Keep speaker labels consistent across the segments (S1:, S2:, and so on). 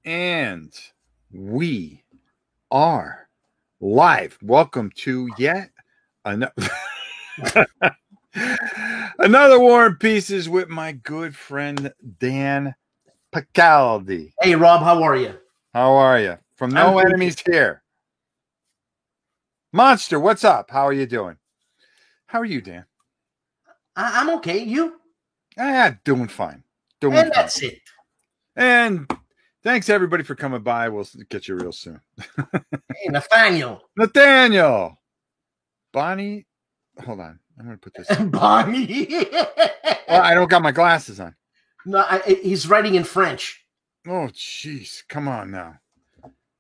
S1: And we are live. Welcome to yet another War and Pieces with my good friend Dan Picaldi.
S2: Hey, Rob, how are you?
S1: How are you? From No Enemies Here. Monster, what's up? How are you doing? How are you, Dan?
S2: I'm okay. You?
S1: Doing fine.
S2: That's it.
S1: And thanks, everybody, for coming by. We'll get you real soon.
S2: Hey, Nathaniel.
S1: Bonnie. Hold on. I'm going to put this.
S2: Bonnie.
S1: Well, I don't got my glasses on.
S2: No, he's writing in French.
S1: Oh, jeez. Come on now.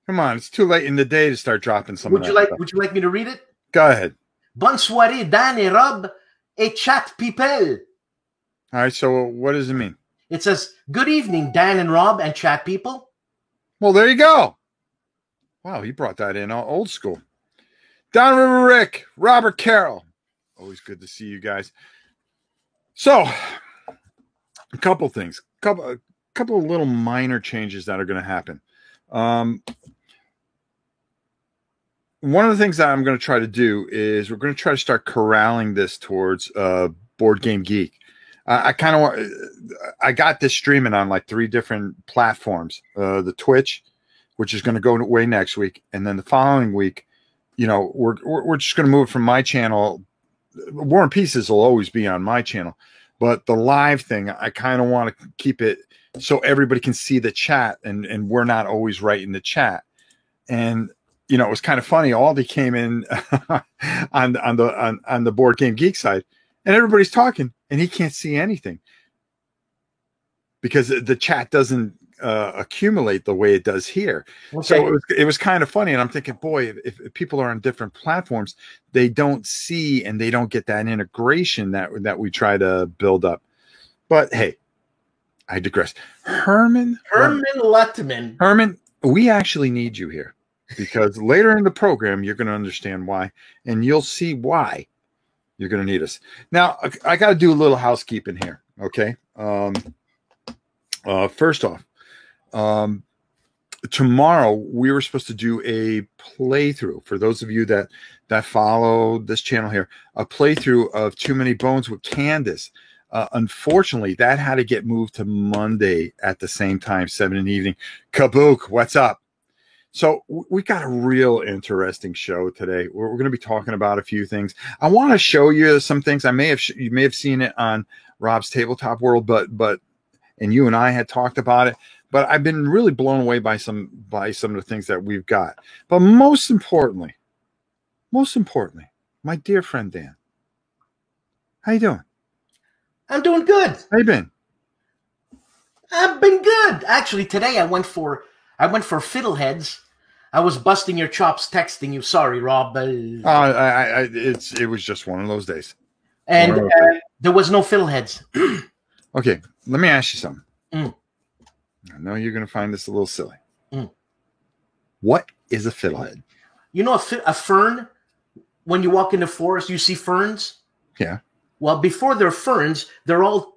S1: Come on. It's too late in the day to start dropping some of that stuff.
S2: Would you like me to read it?
S1: Go ahead.
S2: Bonne soirée, Dan et Rob et chat people.
S1: All right. So what does it mean?
S2: It says, good evening, Dan and Rob and chat people.
S1: Well, there you go. Wow, you brought that in old school. Downriver Rick, Robert Carroll. Always good to see you guys. So, a couple things. Couple of little minor changes that are going to happen. One of the things that I'm going to try to do is we're going to try to start corralling this towards Board Game Geek. I got this streaming on like 3 different platforms. The Twitch, which is going to go away next week, and then the following week, we're just going to move it from my channel. War and Pieces will always be on my channel, but the live thing, I kind of want to keep it so everybody can see the chat, and we're not always right in the chat. And it was kind of funny. Aldi came in on the Board Game Geek side, and everybody's talking, and he can't see anything because the chat doesn't accumulate the way it does here. Okay. So it was kind of funny, and I'm thinking, boy, if people are on different platforms, they don't see and they don't get that integration that we try to build up. But hey, I digress. Herman
S2: Luttman.
S1: Herman, we actually need you here because later in the program you're going to understand why, and you'll see why you're going to need us. Now, I got to do a little housekeeping here, okay? First off, tomorrow we were supposed to do a playthrough. For those of you that follow this channel here, a playthrough of Too Many Bones with Candace. Unfortunately, that had to get moved to Monday at the same time, 7 in the evening. Kabook, what's up? So we got a real interesting show today. We're going to be talking about a few things. I want to show you some things. You may have seen it on Rob's Tabletop World, but you and I had talked about it. But I've been really blown away by some of the things that we've got. But most importantly, my dear friend Dan, how you doing?
S2: I'm doing good.
S1: How you been?
S2: I've been good. Actually, today I went for Fiddleheads. I was busting your chops texting you. Sorry, Rob.
S1: It was just one of those days.
S2: And there was no Fiddleheads.
S1: Okay, let me ask you something. I know you're going to find this a little silly. What is a fiddlehead?
S2: You know a fern? When you walk in the forest, you see ferns?
S1: Yeah.
S2: Well, before they're ferns, they're all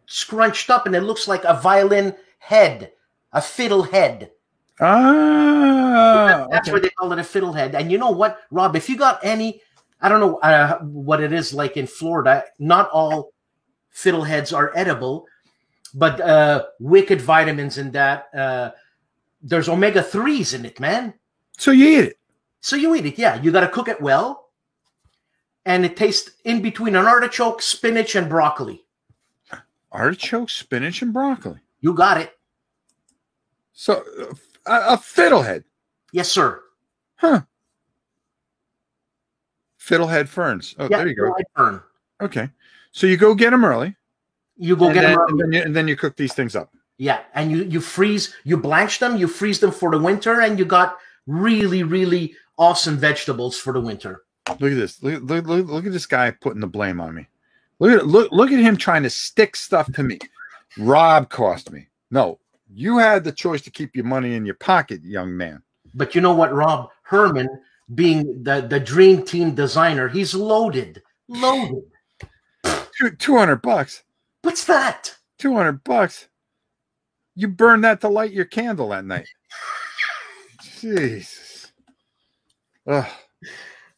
S2: scrunched up, and it looks like a violin head, a fiddle head. That's why they call it a fiddlehead. And you know what, Rob? If you got any, I don't know what it is like in Florida. Not all fiddleheads are edible, but wicked vitamins in that. There's omega-3s in it, man.
S1: So you eat it.
S2: Yeah. You got to cook it well, and it tastes in between an artichoke, spinach, and broccoli.
S1: Artichoke, spinach, and broccoli.
S2: You got it.
S1: So a fiddlehead.
S2: Yes, sir.
S1: Huh. Fiddlehead ferns. Oh, yeah, there you go.
S2: Fiddlehead fern.
S1: Okay. So you go get them early.
S2: You go get them early.
S1: And then you cook these things up.
S2: Yeah. And you blanch them, you freeze them for the winter, and you got really, really awesome vegetables for the winter.
S1: Look at this. Look at this guy putting the blame on me. Look at him trying to stick stuff to me. Rob cost me. No, you had the choice to keep your money in your pocket, young man.
S2: But you know what, Rob? Herman, being the dream team designer, he's loaded.
S1: $200.
S2: What's that?
S1: $200. You burned that to light your candle that night. Jesus. Ugh.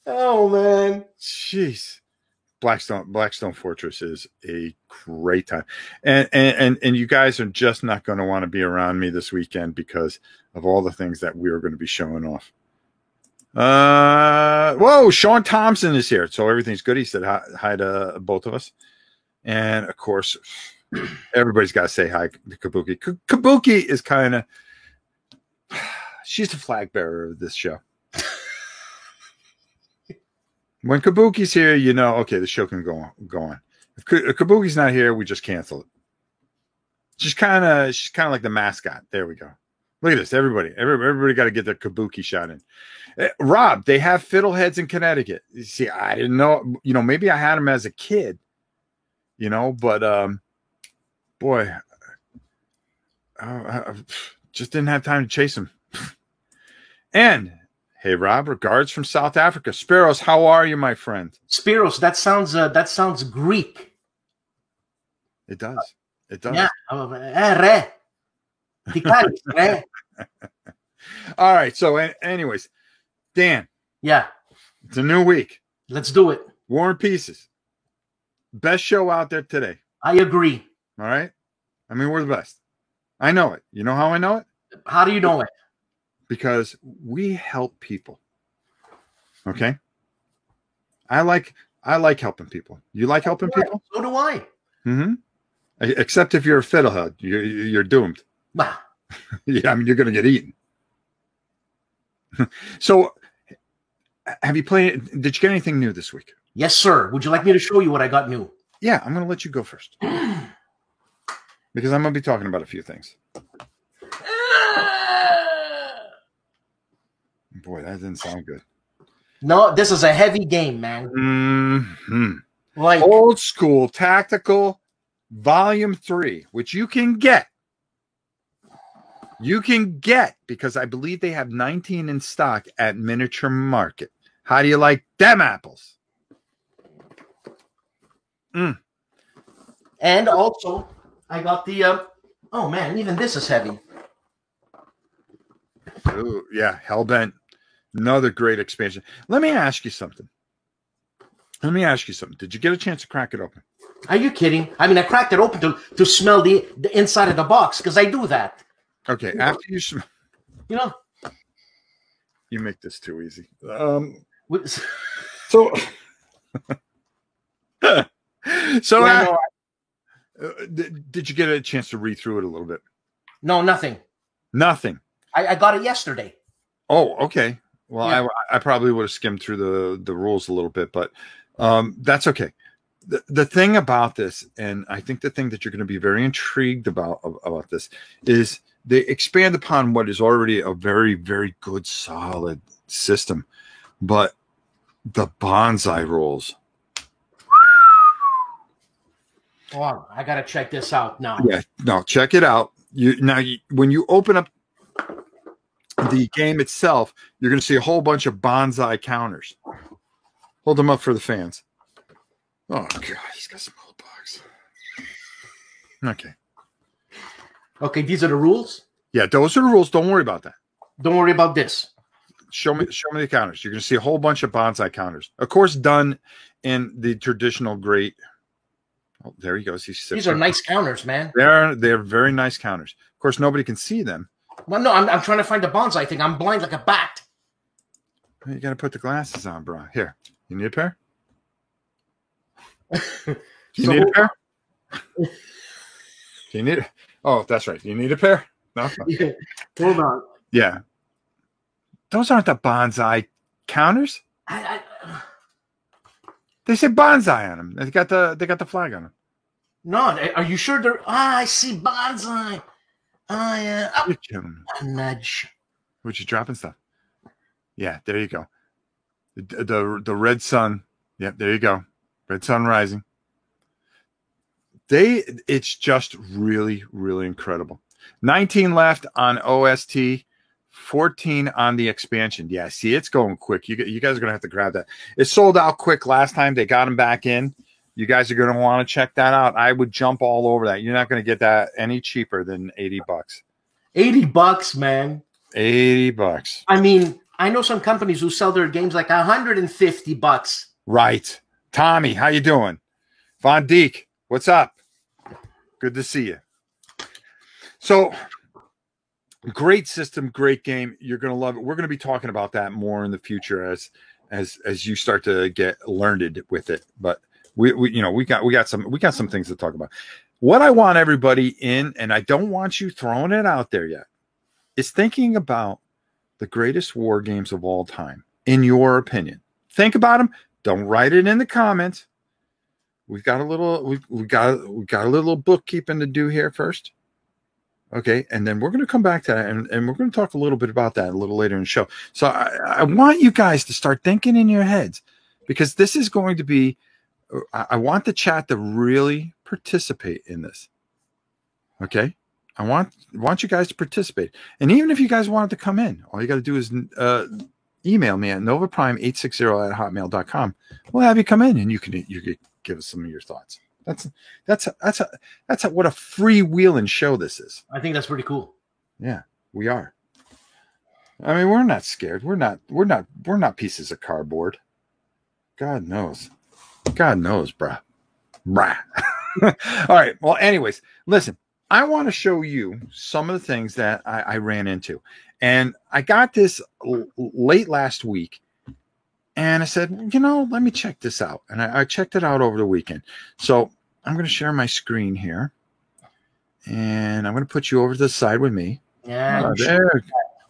S2: Oh man.
S1: Jeez. Blackstone Fortress is a great time. And you guys are just not going to want to be around me this weekend because of all the things that we are going to be showing off. Whoa, Sean Thompson is here. So everything's good. He said hi to both of us. And of course, everybody's got to say hi to Kabuki. Kabuki is kind of, she's the flag bearer of this show. When Kabuki's here, you know, okay, the show can go on. If Kabuki's not here, we just cancel it. She's kind of like the mascot. There we go. Look at this. Everybody got to get their Kabuki shot in. Rob, they have fiddleheads in Connecticut. You see, I didn't know. You know, maybe I had them as a kid. You know, but boy, I just didn't have time to chase them. And hey, Rob, regards from South Africa. Spiros, how are you, my friend?
S2: Spiros, that sounds Greek.
S1: It does. It does.
S2: Yeah. Re. Re.
S1: All right. So, anyways, Dan.
S2: Yeah.
S1: It's a new week.
S2: Let's do it.
S1: War and Pieces. Best show out there today.
S2: I agree.
S1: All right. I mean, we're the best. I know it. You know how I know it?
S2: How do you know it?
S1: Because we help people. Okay. I like helping people. You like helping people?
S2: So do I.
S1: Mm-hmm. Except if you're a fiddlehead, you're doomed.
S2: Bah.
S1: Yeah, I mean, you're going to get eaten. So, have you played? Did you get anything new this week?
S2: Yes, sir. Would you like me to show you what I got new?
S1: Yeah, I'm going to let you go first because I'm going to be talking about a few things. Boy, that didn't sound good.
S2: No, this is a heavy game, man.
S1: Mm-hmm.
S2: Like
S1: Old School Tactical Volume 3, which you can get. You can get because I believe they have 19 in stock at Miniature Market. How do you like them apples? Mm.
S2: And also, I got the. Oh man, even this is heavy.
S1: Ooh, yeah, Hellbent. Another great expansion. Let me ask you something. Did you get a chance to crack it open?
S2: Are you kidding? I mean, I cracked it open to smell the inside of the box because I do that.
S1: Okay, after you smell.
S2: You know.
S1: You make this too easy. So
S2: Yeah,
S1: did you get a chance to read through it a little bit?
S2: no, nothing.
S1: Nothing.
S2: I got it yesterday.
S1: Oh, okay. Well,
S2: Yeah.
S1: I probably would have skimmed through the rules a little bit, but that's okay. The thing about this, and I think the thing that you're going to be very intrigued about this, is they expand upon what is already a very, very good, solid system, but the bonsai rules.
S2: Oh, I gotta check this out now.
S1: Yeah, no, check it out. When you open up the game itself, you're going to see a whole bunch of bonsai counters. Hold them up for the fans. Oh God, he's got some old bugs. Okay.
S2: Okay, these are the rules.
S1: Yeah, those are the rules. Don't worry about that.
S2: Don't worry about this.
S1: Show me the counters. You're going to see a whole bunch of bonsai counters. Of course, done in the traditional great. Oh, there he goes.
S2: These are nice counters, man.
S1: They're very nice counters. Of course, nobody can see them.
S2: Well, no, I'm trying to find the bonsai thing. I'm blind like a bat.
S1: You got to put the glasses on, bro. Here, you need a pair. You need a pair. Do you need? Oh, that's right. Do you need a pair? No.
S2: Yeah. Hold on.
S1: Yeah. Those aren't the bonsai counters. They say bonsai on them. They got the flag on them.
S2: No, are you sure they're? I see bonsai. Yeah. Oh,
S1: You're killing me.
S2: a nudge.
S1: What you dropping stuff? Yeah, there you go. The red sun. Yeah, there you go. Red sun rising. It's just really, really incredible. 19 left on OST, 14 on the expansion. Yeah, see, it's going quick. You guys are gonna have to grab that. It sold out quick last time. They got them back in. You guys are going to want to check that out. I would jump all over that. You're not going to get that any cheaper than $80.
S2: $80, man.
S1: $80.
S2: I mean, I know some companies who sell their games like $150.
S1: Right. Tommy, how you doing? Von Dijk, what's up? Good to see you. So, great system, great game. You're going to love it. We're going to be talking about that more in the future as you start to get learned with it. But we got some things to talk about. What I want everybody in, and I don't want you throwing it out there yet, is thinking about the greatest war games of all time, in your opinion. Think about them. Don't write it in the comments. We've got a little bookkeeping to do here first. Okay, and then we're going to come back to that, and we're going to talk a little bit about that a little later in the show. So I want you guys to start thinking in your heads, because this is going to be, I want the chat to really participate in this. Okay? I want you guys to participate. And even if you guys wanted to come in, all you got to do is email me at novaprime860@hotmail.com. We'll have you come in, and you can give us some of your thoughts. That's what a freewheeling show this is.
S2: I think that's pretty cool.
S1: Yeah, we are. I mean, we're not scared. We're not pieces of cardboard. God knows, bruh. All right. Well, anyways, listen. I want to show you some of the things that I ran into. And I got this late last week. And I said, let me check this out. And I checked it out over the weekend. So I'm going to share my screen here. And I'm going to put you over to the side with me.
S2: Yeah, there.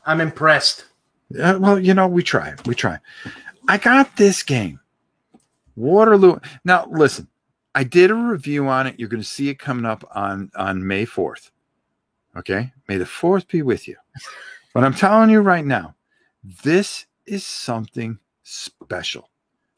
S2: I'm impressed.
S1: Yeah, well, we try. I got this game, Waterloo. Now, listen. I did a review on it. You're going to see it coming up on May 4th. Okay? May the 4th be with you. But I'm telling you right now, this is something special.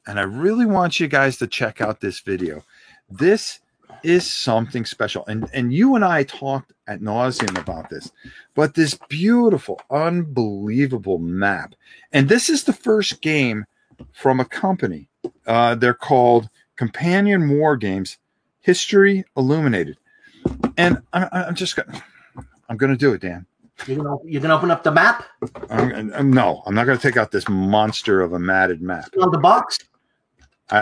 S1: And I really want you guys to check out this video. This is something special. And you and I talked ad nauseum about this. But this beautiful, unbelievable map. And this is the first game from a company. They're called Companion War Games, History Illuminated. And I'm going to do it, Dan.
S2: You're gonna open up the map?
S1: No, I'm not going to take out this monster of a matted map.
S2: Smell the box?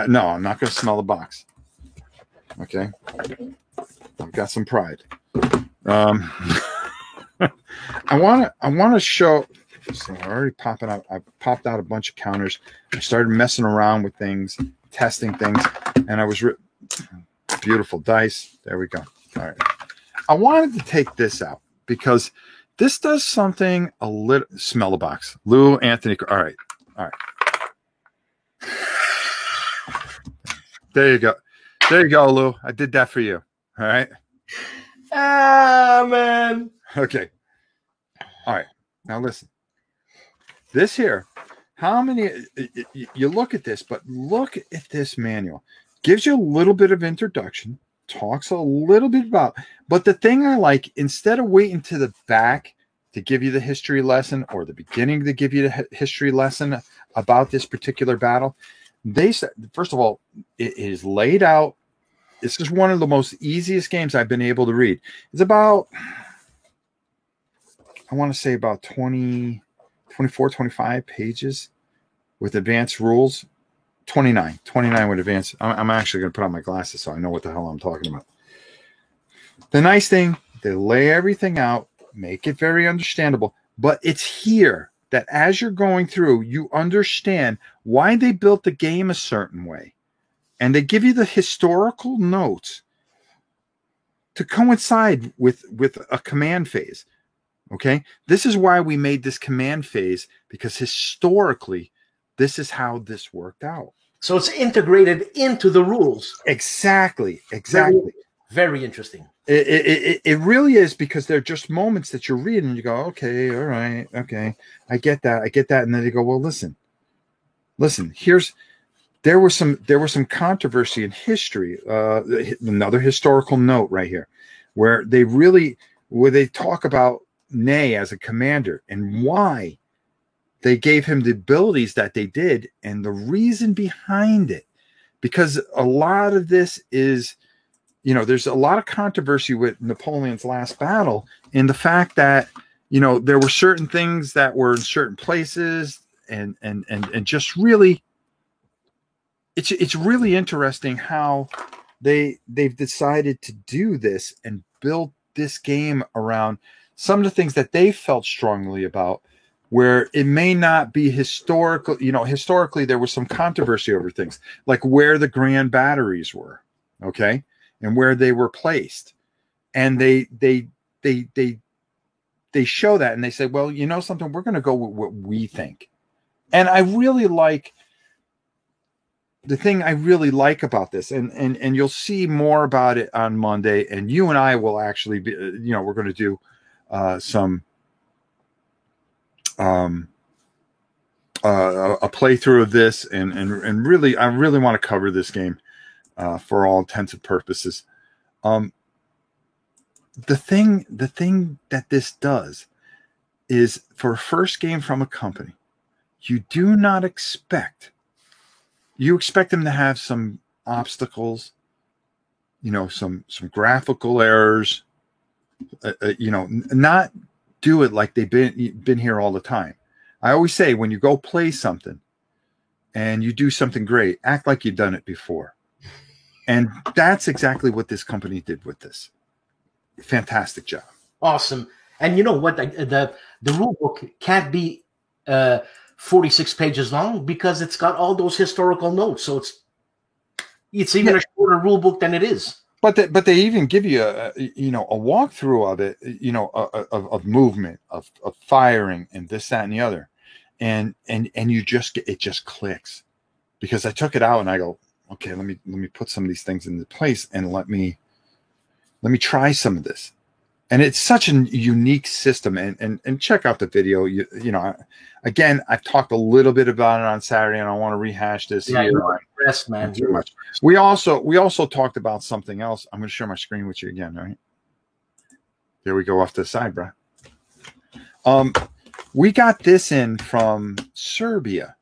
S1: No, I'm not going to smell the box. Okay? I've got some pride. I want to show. So I'm already popping out. I popped out a bunch of counters. I started messing around with things, testing things, and I was beautiful dice. There we go. All right. I wanted to take this out because this does something a little. Smell the box. Lou Anthony. All right. There you go. There you go, Lou. I did that for you. All right.
S2: Ah, man.
S1: Okay. All right. Now listen. This here, how many, you look at this, but look at this manual. Gives you a little bit of introduction, talks a little bit about, but the thing I like, instead of waiting to the back to give you the history lesson or the beginning to give you the history lesson about this particular battle, they said, first of all, it is laid out. This is one of the most easiest games I've been able to read. It's about, I want to say about 24, 25 pages with advanced rules. 29 with advanced. I'm actually going to put on my glasses so I know what the hell I'm talking about. The nice thing, they lay everything out, make it very understandable, but it's here that as you're going through, you understand why they built the game a certain way. And they give you the historical notes to coincide with a command phase. Okay? This is why we made this command phase, because historically, this is how this worked out.
S2: So it's integrated into the rules.
S1: Exactly.
S2: Very, very interesting.
S1: It really is, because they're just moments that you're reading and you go, okay, all right, okay, I get that. And then you go, well, listen, there was some controversy in history. Another historical note right here, where they talk about Ney as a commander and why they gave him the abilities that they did and the reason behind it. because a lot of this is, there's a lot of controversy with Napoleon's last battle in the fact that, there were certain things that were in certain places and just really, it's really interesting how they've decided to do this and build this game around some of the things that they felt strongly about, where it may not be historical. Historically there was some controversy over things like where the grand batteries were, okay, and where they were placed, and they show that and they say, well, something, we're going to go with what we think. And I really like the thing I really like about this, and you'll see more about it on Monday, and you and I will actually be, we're going to do some a playthrough of this, and really, I really want to cover this game for all intents and purposes. The thing that this does is, for a first game from a company, you do not expect. You expect them to have some obstacles, some graphical errors, not do it like they've been here all the time. I always say, when you go play something and you do something great, act like you've done it before. And that's exactly what this company did with this. Fantastic job.
S2: Awesome. And you know what? The rule book can't be 46 pages long because it's got all those historical notes. So it's even a shorter rule book than it is.
S1: But they even give you a walkthrough of it, of movement, of firing, and this, that, and the other, and you it just clicks, because I took it out and I go, okay, let me put some of these things into place, and let me try some of this. And it's such a unique system. And check out the video. Again, I've talked a little bit about it on Saturday, and I want to rehash this.
S2: Yeah, you're impressed, man.
S1: Too much. We also talked about something else. I'm going to share my screen with you again. All right. There we go, off to the side, bro. We got this in from Serbia.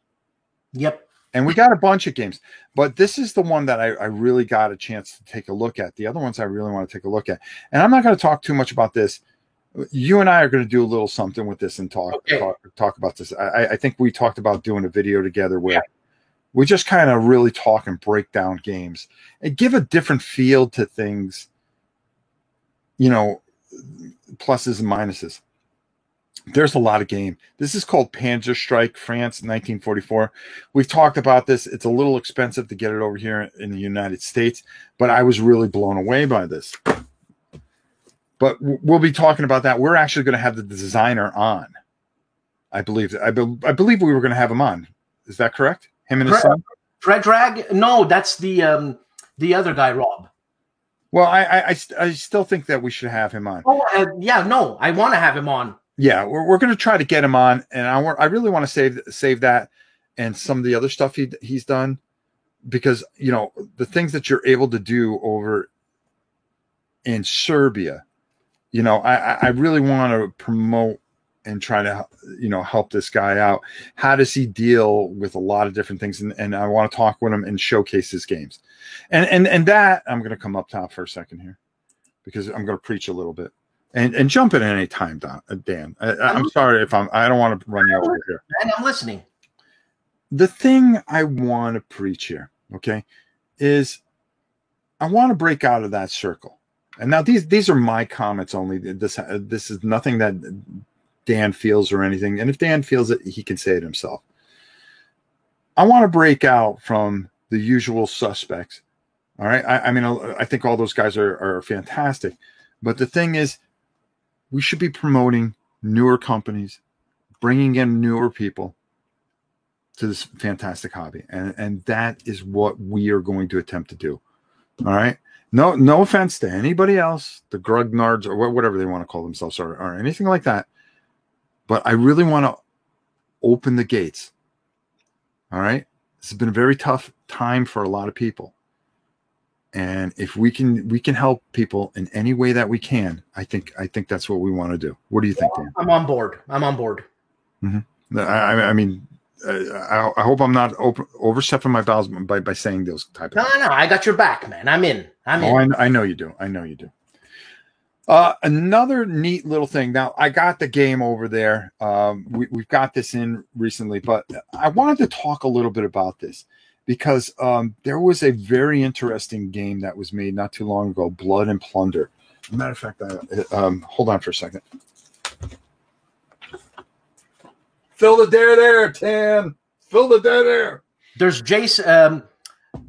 S2: Yep.
S1: And we got a bunch of games, but this is the one that I really got a chance to take a look at. The other ones I really want to take a look at. And I'm not going to talk too much about this. You and I are going to do a little something with this and talk about this. I think we talked about doing a video together where we just kind of really talk and break down games and give a different feel to things, pluses and minuses. There's a lot of game. This is called Panzer Strike France 1944. We've talked about this. It's a little expensive to get it over here in the United States, but I was really blown away by this. But we'll be talking about that. We're actually going to have the designer on. I believe we were going to have him on. Is that correct? Him and his son?
S2: Predrag? No, that's the other guy, Rob.
S1: Well, I still think that we should have him on.
S2: Oh, no, I want to have him on.
S1: Yeah, we're going to try to get him on, and I really want to save that and some of the other stuff he's done, because the things that you're able to do over in Serbia, I really want to promote and try to help this guy out. How does he deal with a lot of different things, and I want to talk with him and showcase his games, and that I'm going to come up top for a second here, because I'm going to preach a little bit. And jump in at any time, Dan. I'm sorry if I don't want to run you over here.
S2: And I'm listening.
S1: The thing I want to preach here, okay, is I want to break out of that circle. And now these are my comments only. This is nothing that Dan feels or anything. And if Dan feels it, he can say it himself. I want to break out from the usual suspects. All right. I mean, I think all those guys are fantastic. But the thing is, we should be promoting newer companies, bringing in newer people to this fantastic hobby. And that is what we are going to attempt to do. All right. No offense to anybody else, the Grugnards or whatever they want to call themselves or anything like that. But I really want to open the gates. All right. This has been a very tough time for a lot of people. And if we can help people in any way that we can, I think that's what we want to do. What do you think, Dan?
S2: I'm on board.
S1: Mm-hmm. I mean, I hope I'm not overstepping my bounds by saying those type of things.
S2: No, I got your back, man. I'm in.
S1: I know you do. I know you do. Another neat little thing. Now, I got the game over there. We've got this in recently, but I wanted to talk a little bit about this because there was a very interesting game that was made not too long ago, Blood and Plunder. As a matter of fact, hold on for a second. Fill the dead air, Tan. Fill the dead air.
S2: There's Jason.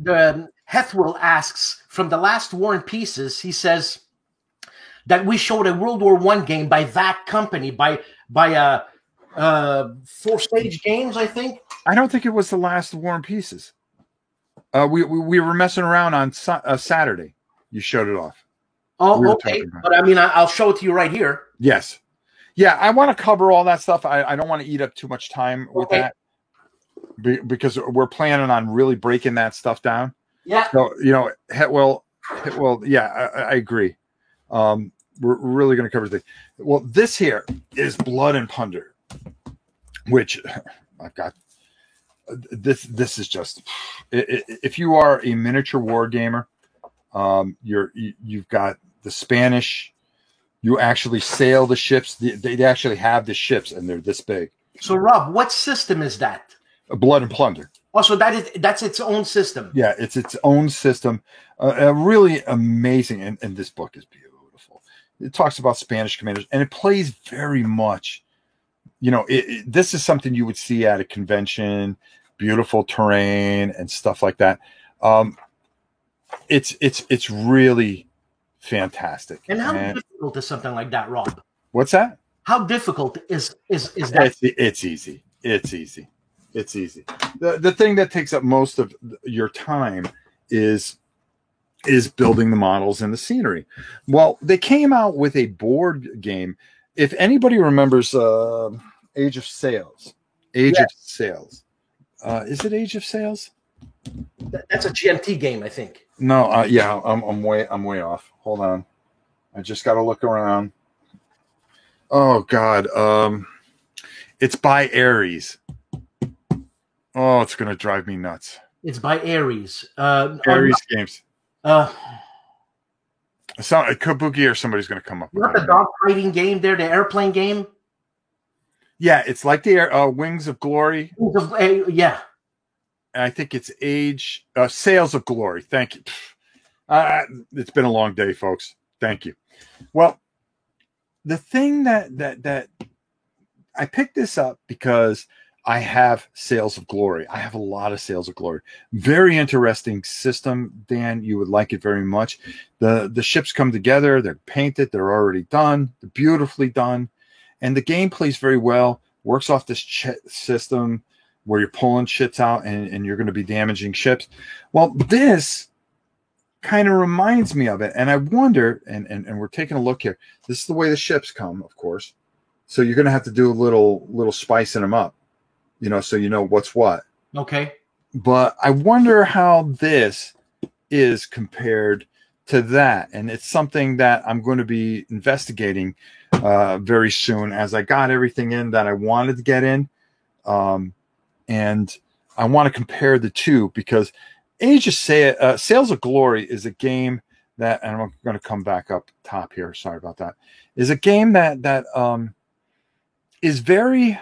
S2: Hethwell asks, from the last War and Pieces, he says that we showed a World War I game by that company, by Four Stage Games, I think.
S1: I don't think it was the last War and Pieces. We were messing around on Saturday. You showed it off.
S2: Oh, okay. But I mean, I'll show it to you right here.
S1: Yes. Yeah, I want to cover all that stuff. I don't want to eat up too much time with that because we're planning on really breaking that stuff down.
S2: Yeah.
S1: So, Hethwell, yeah, I agree. We're really going to cover the thing. Well, this here is Blood and Plunder, which I've got. This is just if you are a miniature war gamer, you've got the Spanish. You actually sail the ships. They actually have the ships, and they're this big.
S2: So, Rob, what system is that?
S1: Blood and Plunder.
S2: Oh, so that's its own system.
S1: Yeah, it's its own system. Really amazing, and this book is beautiful. It talks about Spanish commanders, and it plays very much. This is something you would see at a convention. Beautiful terrain and stuff like that. It's really fantastic.
S2: And how difficult is something like that, Rob?
S1: What's that?
S2: How difficult is that?
S1: It's easy. It's easy. It's easy. The thing that takes up most of your time is building the models and the scenery. Well, they came out with a board game. If anybody remembers Age of Sails. Age of Sails. Is it Age of Sails?
S2: That's a GMT game, I think.
S1: No, yeah, I'm way off. Hold on, I just got to look around. Oh God, it's by Ares. Oh, it's gonna drive me nuts.
S2: It's by Ares.
S1: Ares Games. Kabuki or somebody's gonna come up with
S2: not the dog fighting game. There, the airplane game.
S1: Yeah, it's like the Wings of Glory.
S2: Yeah.
S1: And I think it's Sails of Glory. Thank you. It's been a long day, folks. Thank you. Well, the thing that I picked this up because I have Sails of Glory. I have a lot of Sails of Glory. Very interesting system, Dan. You would like it very much. The ships come together. They're painted. They're already done. They're beautifully done. And the game plays very well. Works off this system where you're pulling shits out and you're going to be damaging ships. Well, this kind of reminds me of it. And I wonder, and we're taking a look here. This is the way the ships come, of course. So you're going to have to do a little spicing them up, so you know what's what.
S2: Okay.
S1: But I wonder how this is compared to that. And it's something that I'm going to be investigating very soon as I got everything in that I wanted to get in. And I want to compare the two because Sails of Glory is a game that, and I'm going to come back up top here. Sorry about that. Is a game that is very.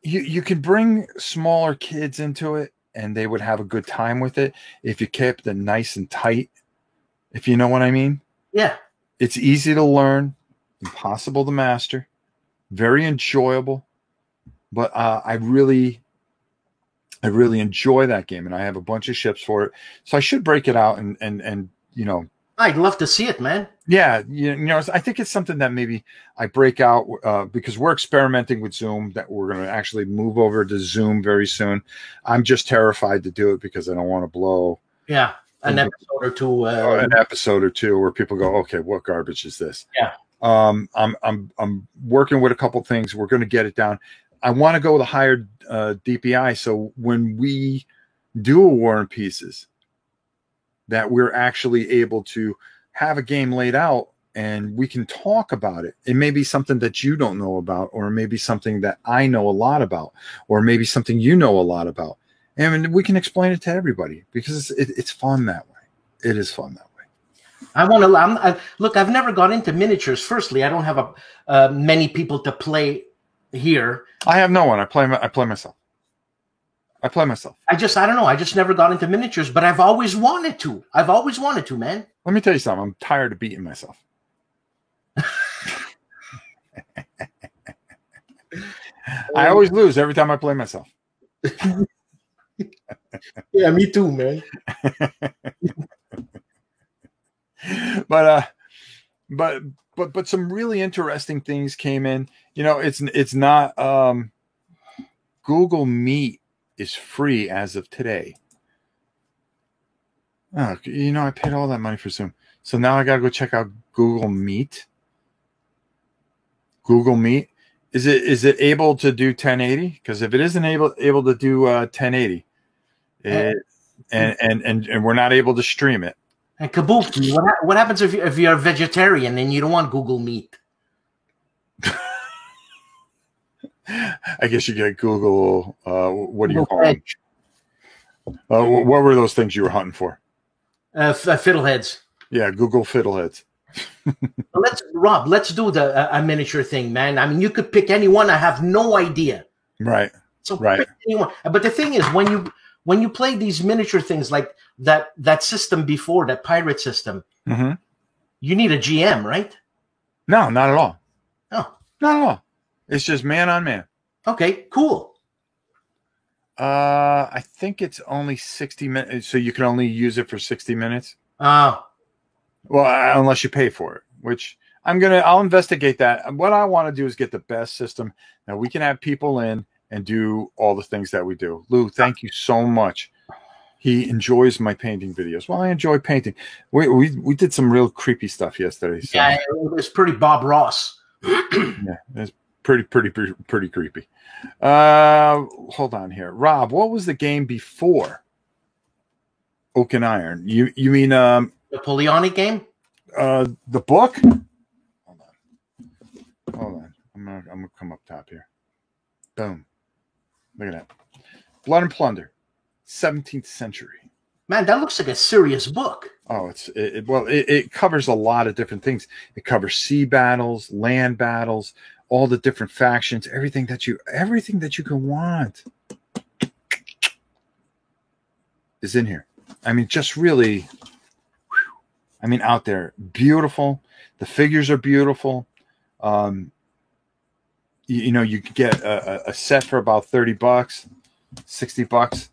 S1: You can bring smaller kids into it, and they would have a good time with it if you kept it nice and tight. If you know what I mean.
S2: Yeah.
S1: It's easy to learn, impossible to master, very enjoyable. But I really enjoy that game, and I have a bunch of ships for it. So I should break it out and
S2: I'd love to see it, man.
S1: Yeah, I think it's something that maybe I break out because we're experimenting with Zoom. That we're going to actually move over to Zoom very soon. I'm just terrified to do it because I don't want to blow.
S2: Yeah, an episode or two.
S1: An episode or two where people go, okay, what garbage is this?
S2: Yeah.
S1: I'm working with a couple things. We're going to get it down. I want to go with a higher DPI. So when we do a War and Pieces, that we're actually able to have a game laid out and we can talk about it. It may be something that you don't know about, or maybe something that I know a lot about, or maybe something you know a lot about. And we can explain it to everybody because it's fun that way. It is fun that way.
S2: I want to look. I've never got into miniatures. Firstly, I don't have many people to play here.
S1: I have no one. I play myself. I don't know. I just never got into miniatures, but I've always wanted to. Man. Let me tell you something. I'm tired of beating myself. I always lose every time I play myself.
S2: Yeah, me too, man.
S1: But some really interesting things came in. It's not Google Meet is free as of today. Oh, I paid all that money for Zoom. So now I got to go check out Google Meet. Google Meet. Is it able to do 1080? Because if it isn't able to do 1080, and we're not able to stream it.
S2: And Kabuki, what happens if you're a vegetarian and you don't want Google Meet?
S1: I guess you get Google. What do you call them? What were those things you were hunting for?
S2: Fiddleheads.
S1: Yeah, Google Fiddleheads.
S2: Let's do a miniature thing, man. I mean, you could pick anyone. I have no idea.
S1: Right.
S2: So
S1: right.
S2: Pick anyone. But the thing is, when you play these miniature things like that system before, that pirate system, you need a GM, right?
S1: No, not at all.
S2: Oh,
S1: not at all. It's just man on man.
S2: Okay, cool.
S1: I think it's only 60 minutes, so you can only use it for 60 minutes.
S2: Well,
S1: unless you pay for it, which I'll investigate that. What I want to do is get the best system. Now we can have people in and do all the things that we do. Lou, thank you so much. He enjoys my painting videos. Well, I enjoy painting. We did some real creepy stuff yesterday. So.
S2: Yeah, it was pretty Bob Ross.
S1: Yeah, it's pretty creepy. Hold on here, Rob. What was the game before Oak and Iron? You mean
S2: the Napoleonic game?
S1: The book? Hold on. I'm gonna come up top here. Boom. Look at that. Blood and Plunder, 17th century.
S2: Man, that looks like a serious book.
S1: Oh, it covers a lot of different things. It covers sea battles, land battles, all the different factions, everything that you can want is in here. I mean, just really, out there, beautiful. The figures are beautiful. You could get a set for about $30, $60,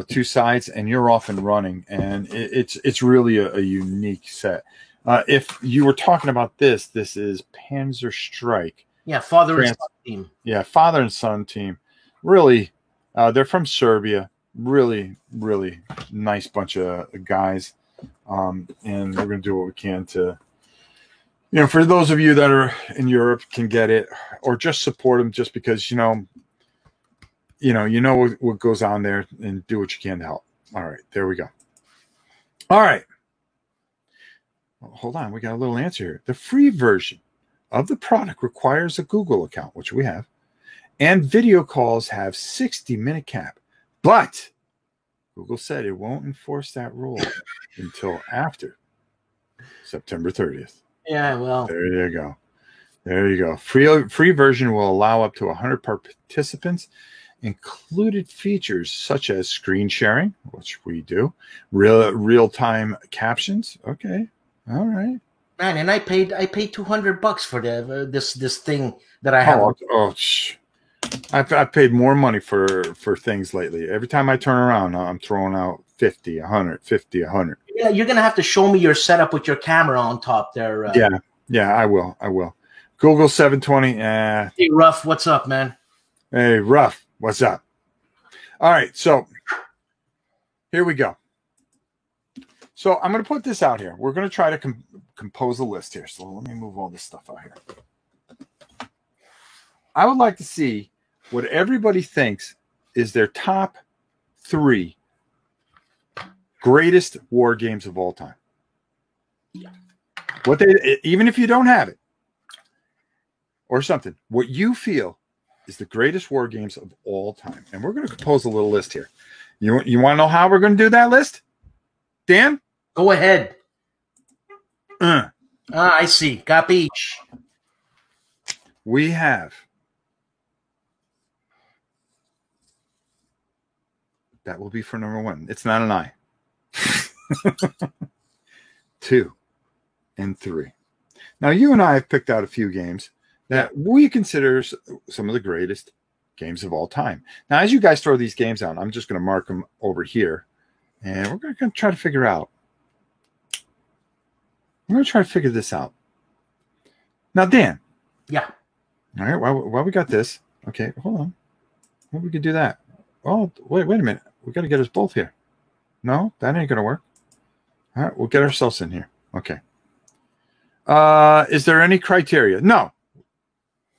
S1: two sides, and you're off and running. And it's really a unique set. If you were talking about this is Panzer Strike.
S2: Yeah, father and son team.
S1: Yeah, father and son team. Really, they're from Serbia. Really, really nice bunch of guys. And we're going to do what we can to, for those of you that are in Europe can get it, or just support them just because, what goes on there, and do what you can to help. All right, there we go. All right. Well, hold on. We got a little answer here. The free version of the product requires a Google account, which we have, and video calls have 60-minute cap. But Google said it won't enforce that rule until after September 30th.
S2: Yeah, well.
S1: There you go. There you go. Free version will allow up to 100 participants. Included features such as screen sharing, which we do, real-time captions. Okay. All right.
S2: Man, and I paid $200 for this thing that I have.
S1: I've paid more money for things lately. Every time I turn around, I'm throwing out 50, 100, 50, 100.
S2: Yeah, you're gonna have to show me your setup with your camera on top there.
S1: Yeah, I will. Google 720.
S2: Hey, Ruff, what's up, man?
S1: Hey, Ruff, what's up? All right, so here we go. So I'm going to put this out here. We're going to try to compose a list here. So let me move all this stuff out here. I would like to see what everybody thinks is their top 3 greatest war games of all time. What they, even if you don't have it or something, what you feel is the greatest war games of all time. And we're going to compose a little list here. You want to know how we're going to do that list? Dan?
S2: Go ahead. I see. Capiche.
S1: We have that will be for number 1. It's not an I. 2 and 3. Now, you and I have picked out a few games that we consider some of the greatest games of all time. Now, as you guys throw these games out, I'm just going to mark them over here, and we're going to try to figure out. We're going to try to figure this out. Now, Dan.
S2: Yeah.
S1: All right. While we got this. Okay, hold on. Well, we could do that. Oh, wait a minute. We got to get us both here. No, that ain't going to work. All right, we'll get ourselves in here. Okay. Is there any criteria? No.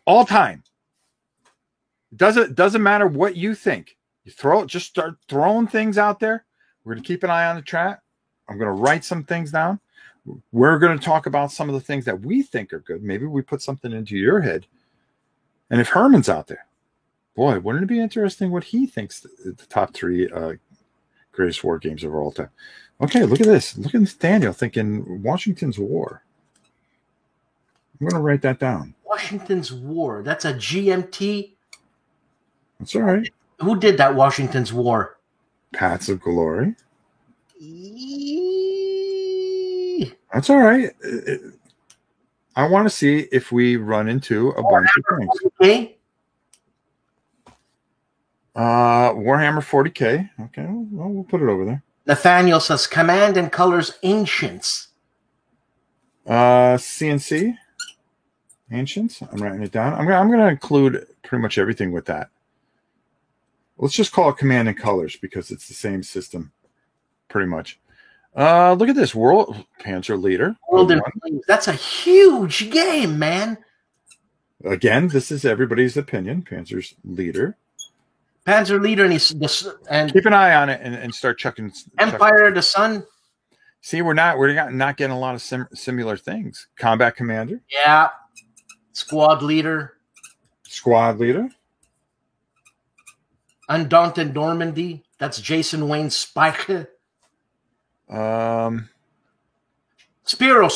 S1: All time. Doesn't matter what you think. You just start throwing things out there. We're going to keep an eye on the chat. I'm going to write some things down. We're going to talk about some of the things that we think are good. Maybe we put something into your head. And if Herman's out there, boy, wouldn't it be interesting what he thinks the top 3 greatest war games of all time. Okay, look at this. Look at this Daniel thinking Washington's War. I'm going to write that down.
S2: Washington's War. That's a GMT.
S1: That's all right.
S2: Who did that Washington's War?
S1: Paths of Glory. That's all right. I want to see if we run into a bunch of things.
S2: 40K?
S1: Warhammer 40K. Okay, well, we'll put it over there.
S2: Nathaniel says Command and Colors Ancients.
S1: CNC Ancients. I'm writing it down. I'm going to include pretty much everything with that. Let's just call it Command and Colors because it's the same system, pretty much. Look at this World Panzer Leader.
S2: World in Flames. That's a huge game, man.
S1: Again, this is everybody's opinion. Panzer's Leader.
S2: Panzer Leader, and
S1: keep an eye on it and start chucking.
S2: Empire of the Sun.
S1: See, we're not getting a lot of similar things. Combat Commander.
S2: Yeah. Squad Leader. Undaunted Normandy. That's Jason Wayne Spike.
S1: Spiros,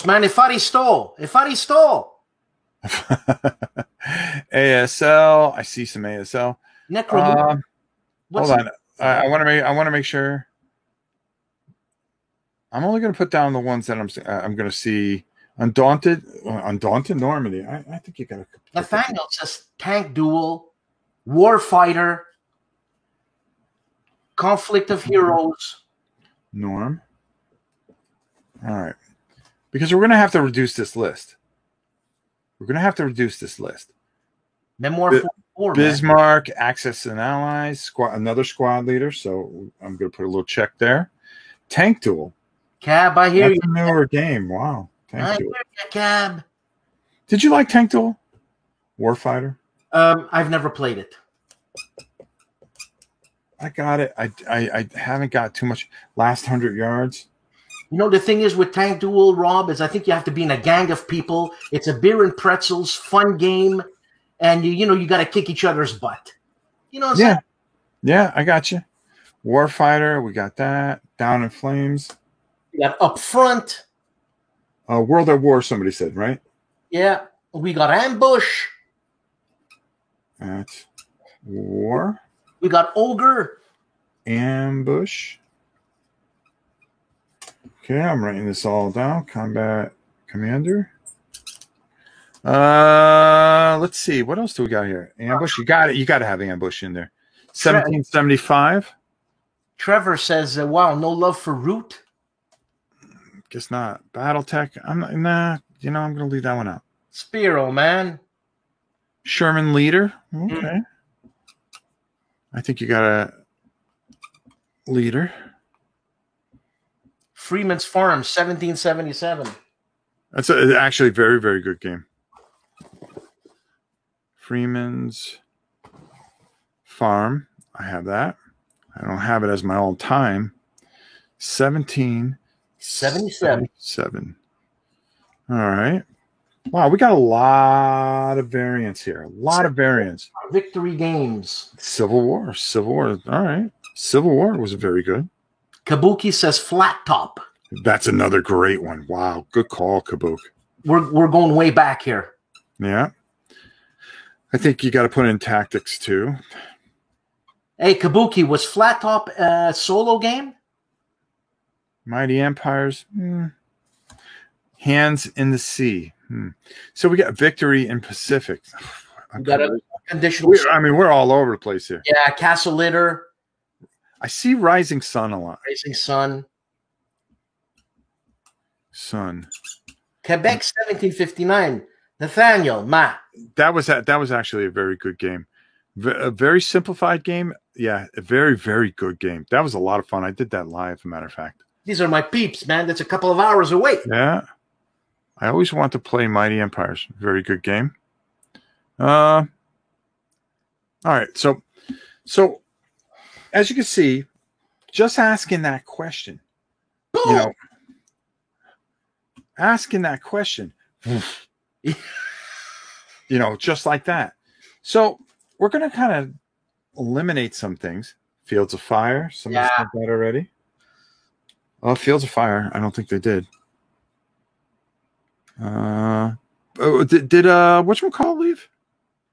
S2: man, Ifaristo.
S1: ASL. I see some ASL.
S2: Necro.
S1: Hold on. I want to make sure. I'm only going to put down the ones that I'm going to see. Undaunted Normandy. I think you got to.
S2: Nathaniel says Tank Duel, Warfighter, Conflict of Heroes.
S1: Norm. All right. Because we're going to have to reduce this list. Memoir 44. Bismarck, man. Axis and Allies, another squad leader. So I'm going to put a little check there. Tank Duel.
S2: Cab, I hear you.
S1: That's a newer game. Wow.
S2: I hear you, Cab.
S1: Did you like Tank Duel? Warfighter?
S2: I've never played it.
S1: I got it. I haven't got too much. Last 100 yards.
S2: You know, the thing is with Tank Duel, Rob, is I think you have to be in a gang of people. It's a beer and pretzels, fun game. And, you got to kick each other's butt. You know what I'm saying?
S1: Yeah, I got you. Warfighter, we got that. Down in Flames.
S2: We got Up Front.
S1: World at War, somebody said, right?
S2: Yeah. We got Ambush.
S1: At War.
S2: We got Ogre.
S1: Ambush. Okay, I'm writing this all down. Combat Commander. Let's see. What else do we got here? Ambush. You got it. You got to have Ambush in there. 1775.
S2: Trevor says, "Wow, no love for Root."
S1: Guess not. BattleTech. I'm going to leave that one out.
S2: Spiro, man.
S1: Sherman Leader. Okay. I think you got a Leader.
S2: Freeman's Farm, 1777.
S1: That's actually a very, very good game. Freeman's Farm. I have that. I don't have it as my all time. 1777. All right. Wow, we got a lot of variants here. A lot of variants.
S2: Victory games.
S1: Civil War. All right. Civil War was very good.
S2: Kabuki says flat top.
S1: That's another great one. Wow, good call, Kabuki.
S2: We're going way back here.
S1: Yeah. I think you got to put in tactics too.
S2: Hey, Kabuki, was flat top a solo game?
S1: Mighty Empires. Hands in the Sea. So we got Victory in Pacific.
S2: We got a conditional.
S1: We're all over the place here.
S2: Yeah, Castle Litter.
S1: I see Rising Sun a lot.
S2: Rising Sun. Quebec 1759. Nathaniel, Matt.
S1: That was actually a very good game. A very simplified game. Yeah, a very, very good game. That was a lot of fun. I did that live, as a matter of fact.
S2: These are my peeps, man. That's a couple of hours away.
S1: Yeah. I always want to play Mighty Empires. Very good game. All right. So as you can see, just asking that question, just like that. So we're going to kind of eliminate some things. Fields of Fire. Somebody said that already. Oh, Fields of Fire. I don't think they did. Did whatchamacallit leave?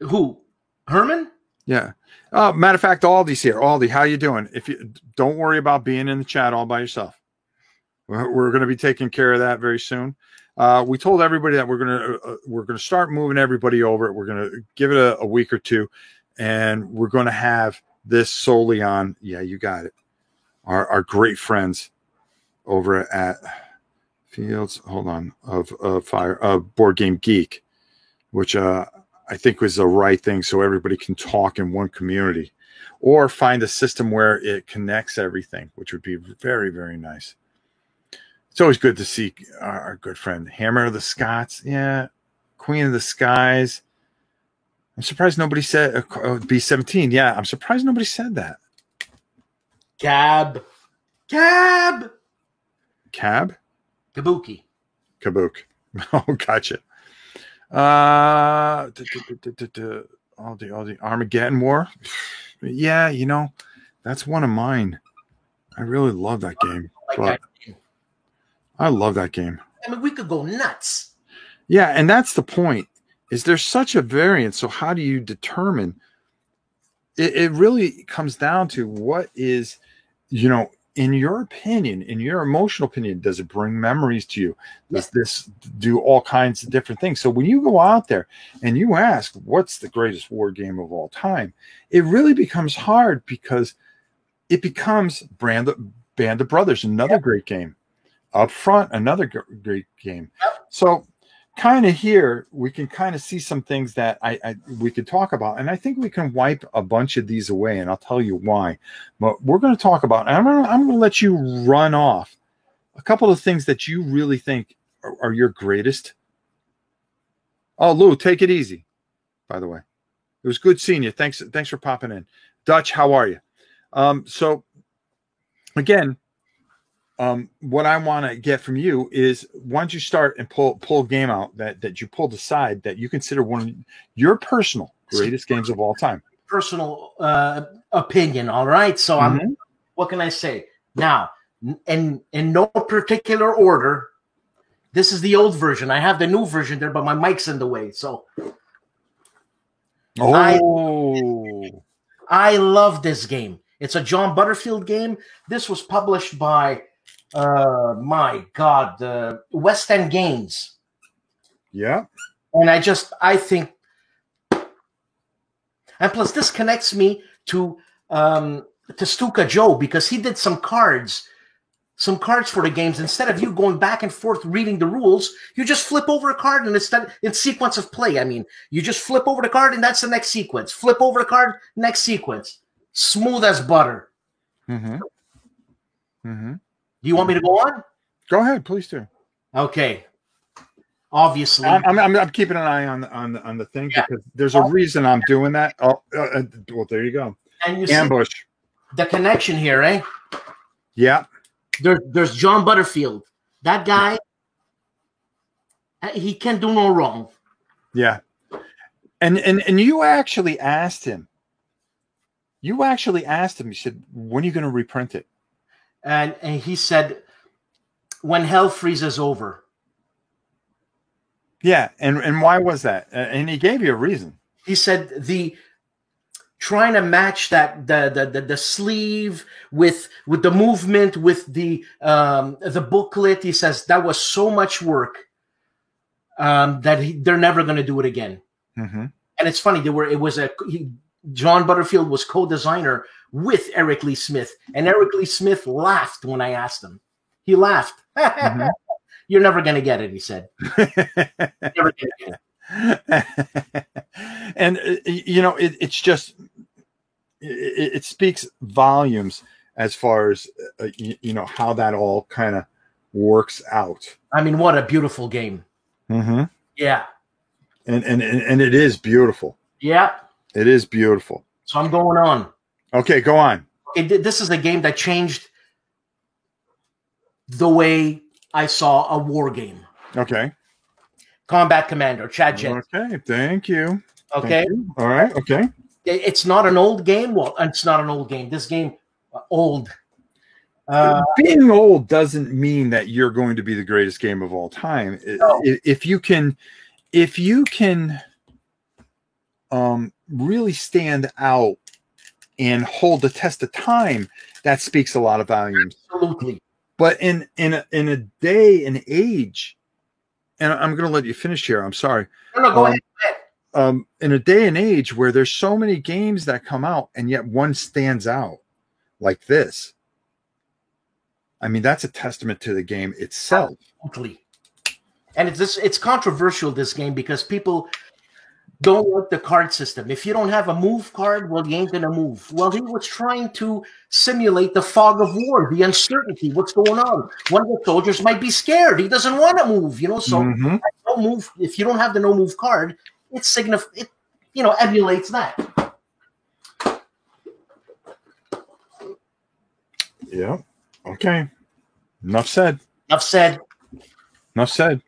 S2: Who? Herman?
S1: Yeah. Matter of fact, Aldi's here. Aldi, how you doing? If you don't worry about being in the chat all by yourself. We're going to be taking care of that very soon. We told everybody that we're going to start moving everybody over. We're going to give it a week or two, and we're going to have this solely on. Yeah, you got it. Our great friends over at Fields. Hold on, of Board Game Geek, which I think was the right thing, so everybody can talk in one community, or find a system where it connects everything, which would be very, very nice. It's always good to see our good friend Hammer of the Scots. Yeah. Queen of the Skies. I'm surprised nobody said B-17. Yeah. I'm surprised nobody said that.
S2: Cab. Kabuki.
S1: Oh, gotcha. All the Armageddon War. Yeah. That's one of mine. I really love that game. I love that game.
S2: I mean, we could go nuts.
S1: Yeah, and that's the point. Is there's such a variance? So how do you determine? It really comes down to what is, in your opinion, in your emotional opinion, does it bring memories to you? Does this do all kinds of different things? So when you go out there and you ask, what's the greatest war game of all time? It really becomes hard because it becomes Band of Brothers, another great game. Up Front, another great game. So kind of here, we can kind of see some things that we could talk about. And I think we can wipe a bunch of these away, and I'll tell you why. But we're going to talk about, and I'm going to let you run off a couple of things that you really think are your greatest. Oh, Lou, take it easy, by the way. It was good seeing you. Thanks for popping in. Dutch, how are you? So, again, what I want to get from you is, why don't you start and pull a game out that you pulled aside that you consider one of your personal greatest games of all time?
S2: Personal opinion, all right? So what can I say? Now, in no particular order, this is the old version. I have the new version there, but my mic's in the way. So I love this game. It's a John Butterfield game. This was published by West End Games.
S1: Yeah.
S2: And I think, and plus this connects me to Stuka Joe, because he did some cards for the games. Instead of you going back and forth reading the rules, you just flip over a card, and it's sequence of play. I mean, you just flip over the card and that's the next sequence. Flip over the card, next sequence. Smooth as butter. Do you want me to go on?
S1: Go ahead, please do.
S2: Okay. Obviously,
S1: I'm keeping an eye on the thing, because there's a reason I'm doing that. Oh, well, there you go.
S2: And you
S1: Ambush.
S2: See the connection here, eh?
S1: Yeah.
S2: There's John Butterfield. That guy He can do no wrong.
S1: Yeah. And you actually asked him. You actually asked him. You said, "When are you going to reprint it?"
S2: And he said, "When hell freezes over."
S1: Yeah, and why was that? And he gave you a reason.
S2: He said trying to match the sleeve with the movement with the booklet. He says that was so much work that they're never going to do it again.
S1: Mm-hmm.
S2: And it's funny, John Butterfield was co-designer with Eric Lee Smith, and Eric Lee Smith laughed when I asked him. He laughed. Mm-hmm. You're never going to get it, he said. Never going to get
S1: it. And it's just it speaks volumes as far as how that all kind of works out.
S2: I mean, what a beautiful game.
S1: Mm-hmm.
S2: Yeah.
S1: And it is beautiful.
S2: Yeah.
S1: It is beautiful.
S2: So I'm going on.
S1: Okay, go on.
S2: This is a game that changed the way I saw a war game.
S1: Okay.
S2: Combat Commander, Chad Jensen.
S1: Okay, thank you.
S2: Okay.
S1: Thank you. All right, okay.
S2: It's not an old game. Well, it's not an old game. This game, old.
S1: Being old doesn't mean that you're going to be the greatest game of all time. No. If you can really stand out and hold the test of time, that speaks a lot of volumes.
S2: Absolutely.
S1: But in a day and age, and I'm going to let you finish here. I'm sorry.
S2: No, go ahead.
S1: In a day and age where there's so many games that come out and yet one stands out like this, I mean, that's a testament to the game itself.
S2: Absolutely. And it's controversial, this game, because people don't like the card system. If you don't have a move card, well, you ain't going to move. Well, he was trying to simulate the fog of war, the uncertainty, what's going on. One of the soldiers might be scared. He doesn't want to move, so
S1: mm-hmm.
S2: No move. If you don't have the no move card, it emulates that.
S1: Yeah. Okay. Enough said.
S2: Enough said.
S1: Enough said.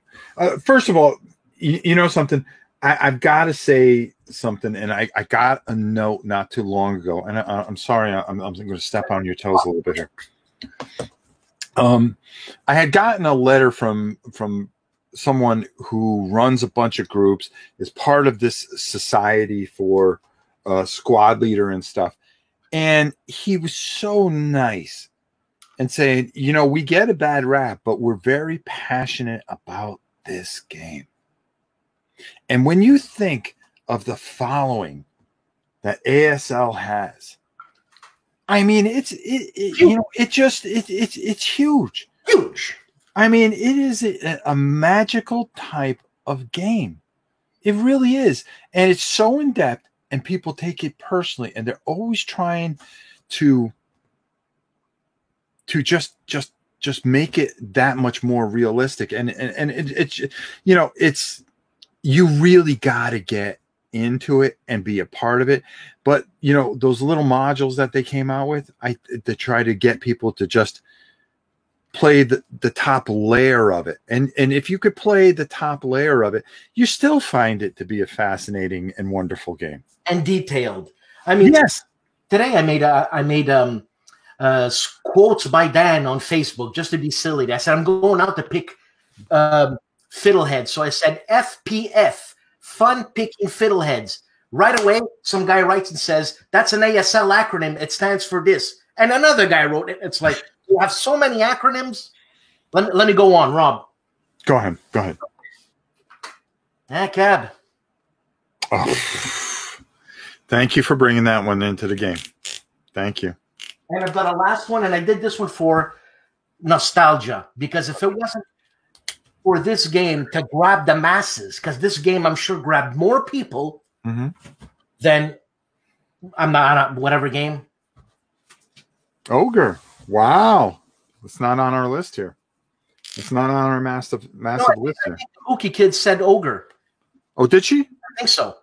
S1: First of all, you know something? I've got to say something, and I got a note not too long ago, and I'm sorry, I'm going to step on your toes a little bit here. I had gotten a letter from someone who runs a bunch of groups, is part of this society for squad leader and stuff, and he was so nice and saying, we get a bad rap, but we're very passionate about this game. And when you think of the following that ASL has, I mean, it's huge.
S2: Huge.
S1: I mean, it is a magical type of game. It really is. And it's so in depth, and people take it personally, and they're always trying to just make it that much more realistic. And it's you really got to get into it and be a part of it. But those little modules that they came out with, they try to get people to just play the top layer of it. And if you could play the top layer of it, you still find it to be a fascinating and wonderful game.
S2: And detailed. I mean,
S1: yes.
S2: Today I made quotes by Dan on Facebook just to be silly. I said, I'm going out to pick fiddleheads. So I said FPF, fun picking fiddleheads. Right away, some guy writes and says, that's an ASL acronym. It stands for this. And another guy wrote it. It's like, you have so many acronyms. Let me go on, Rob.
S1: Go ahead.
S2: Cab.
S1: Oh, thank you for bringing that one into the game. Thank you.
S2: And I've got a last one, and I did this one for nostalgia, because if it wasn't for this game to grab the masses, because this game, I'm sure, grabbed more people than I'm not whatever game.
S1: Ogre. Wow. It's not on our list here. It's not on our massive list here.
S2: Cookie Kid said Ogre.
S1: Oh, did she?
S2: I think so.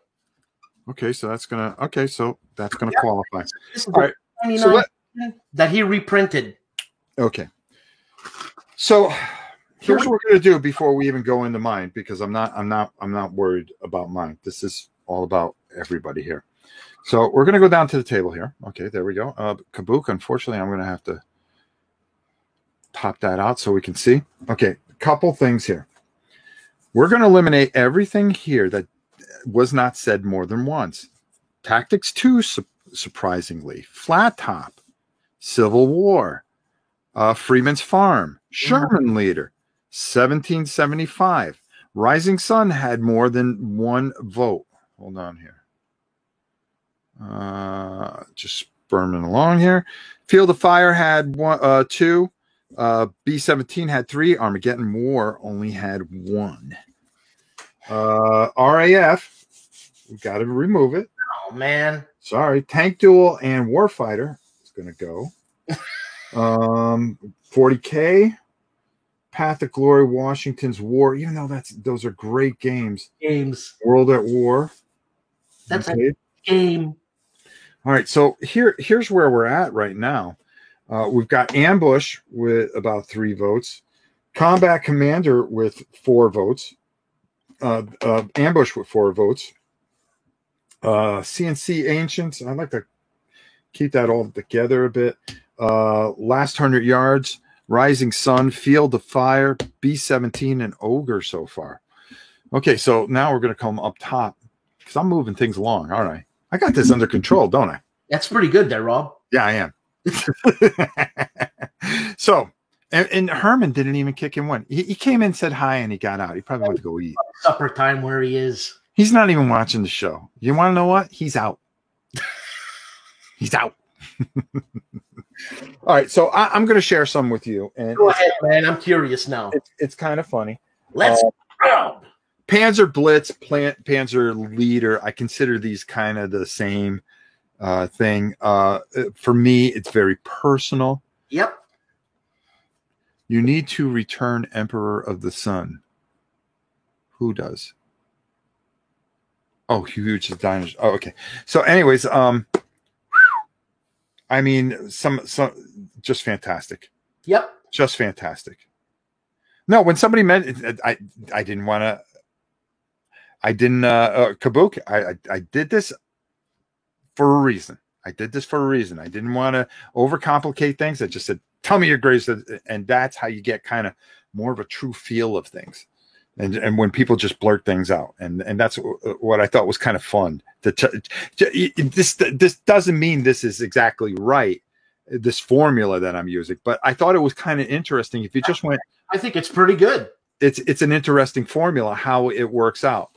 S1: Okay, so that's gonna qualify.
S2: This is
S1: all right.
S2: So that he reprinted.
S1: Okay. So here's what we're going to do before we even go into mine, because I'm not worried about mine. This is all about everybody here. So we're going to go down to the table here. Okay, there we go. Kabook, unfortunately, I'm going to have to pop that out so we can see. Okay, a couple things here. We're going to eliminate everything here that was not said more than once. Tactics 2, surprisingly. Flat Top, Civil War, Freeman's Farm, Sherman Leader, 1775. Rising Sun had more than one vote. Hold on here. Just burning along here. Field of Fire had 2. B-17 had 3. Armageddon War only had 1. RAF, we got to remove it.
S2: Oh, man.
S1: Sorry. Tank Duel and Warfighter is going to go. 40K, Path of Glory, Washington's War, even though those are great games. World at War.
S2: That's a game.
S1: All right, so here's where we're at right now. We've got Ambush with about 3 votes, Combat Commander with 4 votes, Ambush with 4 votes, CNC Ancients. I'd like to keep that all together a bit. Last 100 Yards, Rising Sun, Field of Fire, B-17, and Ogre so far. Okay, so now we're going to come up top because I'm moving things along. All right. I got this under control, don't I?
S2: That's pretty good there, Rob.
S1: Yeah, I am. So, and Herman didn't even kick in one. He came in, said hi, and he got out. He probably went to go eat.
S2: Supper time where he is.
S1: He's not even watching the show. You want to know what? He's out. He's out. All right, so I'm going to share some with you. And
S2: go ahead, man. I'm curious now.
S1: It's kind of funny.
S2: Let's go.
S1: Panzer Blitz, Panzer Leader. I consider these kind of the same thing. For me, it's very personal.
S2: Yep.
S1: You need to return Emperor of the Sun. Who does? Oh, huge dinosaurs. Oh, okay. So, anyways, I mean, some just fantastic.
S2: Yep.
S1: Just fantastic. No, when somebody meant I didn't want to. I didn't Kabook. I did this for a reason. I didn't want to overcomplicate things. I just said, tell me your grades, and that's how you get kind of more of a true feel of things. And when people just blurt things out, and that's what I thought was kind of fun. This doesn't mean this is exactly right, this formula that I'm using, but I thought it was kind of interesting. If you just went,
S2: I think it's pretty good.
S1: It's an interesting formula how it works out,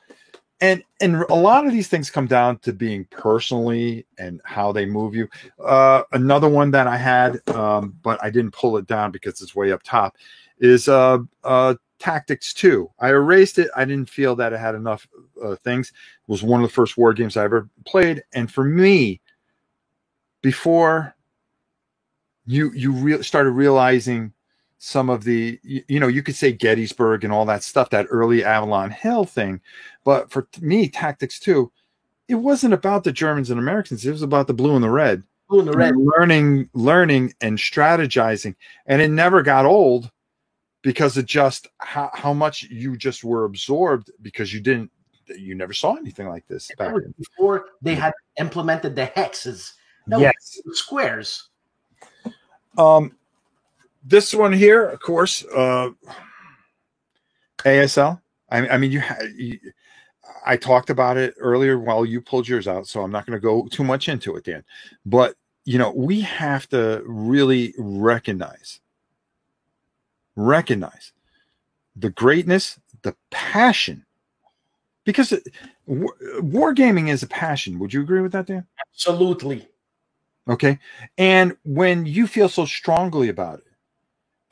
S1: and a lot of these things come down to being personally and how they move you. Another one that I had, but I didn't pull it down because it's way up top, is Tactics 2. I erased it. I didn't feel that it had enough things. It was one of the first war games I ever played. And for me, before you started realizing some of the, you could say Gettysburg and all that stuff, that early Avalon Hill thing. But for me, Tactics 2, it wasn't about the Germans and Americans. It was about the blue and the red.
S2: Blue and the red.
S1: Learning and strategizing. And it never got old, because of just how much you just were absorbed, because you never saw anything like this back then.
S2: Before they had implemented the hexes.
S1: Yes.
S2: Squares.
S1: This one here, of course, ASL. I mean, I talked about it earlier while you pulled yours out, so I'm not going to go too much into it, Dan. But, we have to really recognize the greatness, the passion, because wargaming is a passion. Would you agree with that, Dan?
S2: Absolutely.
S1: Okay. And when you feel so strongly about it,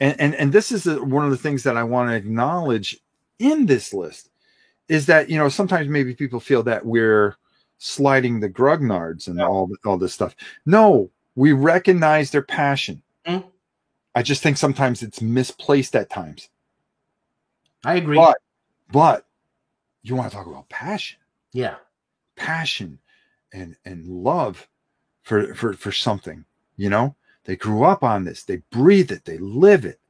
S1: and this is one of the things that I want to acknowledge in this list, is that, sometimes maybe people feel that we're sliding the Grugnards and all this stuff. No, we recognize their passion. Mm-hmm. I just think sometimes it's misplaced at times.
S2: I agree.
S1: But you want to talk about passion.
S2: Yeah.
S1: Passion and love for something, They grew up on this. They breathe it. They live it.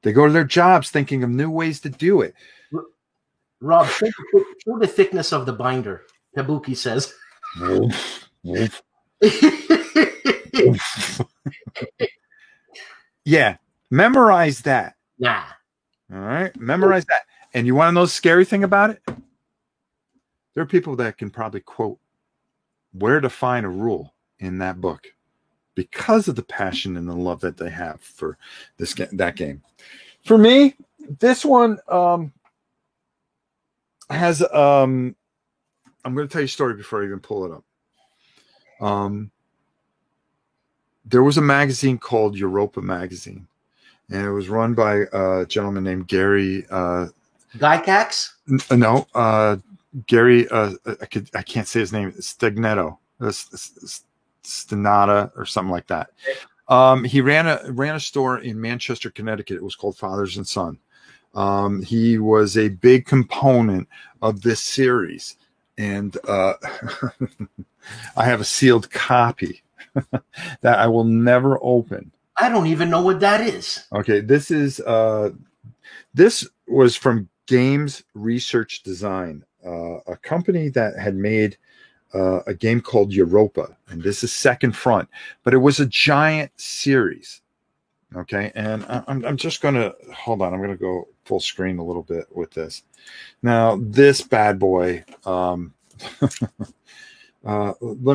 S1: They go to their jobs thinking of new ways to do it.
S2: Rob, show the thickness of the binder. Tabuki says.
S1: Yeah, memorize that.
S2: Nah.
S1: All right, memorize that. And you want to know the scary thing about it? There are people that can probably quote where to find a rule in that book because of the passion and the love that they have for that game. For me, this one has I'm going to tell you a story before I even pull it up. There was a magazine called Europa Magazine, and it was run by a gentleman named Gary
S2: Gygax?
S1: No, Gary I can't say his name. Stegnato, Stenata or something like that. He ran a store in Manchester, Connecticut. It was called Fathers and Son. He was a big component of this series, and I have a sealed copy that I will never open.
S2: I don't even know what that is.
S1: Okay, this was from Games Research Design, a company that had made a game called Europa, and this is Second Front, but it was a giant series. Okay, and I'm just gonna hold on. I'm gonna go full screen a little bit with this. Now, this bad boy. Let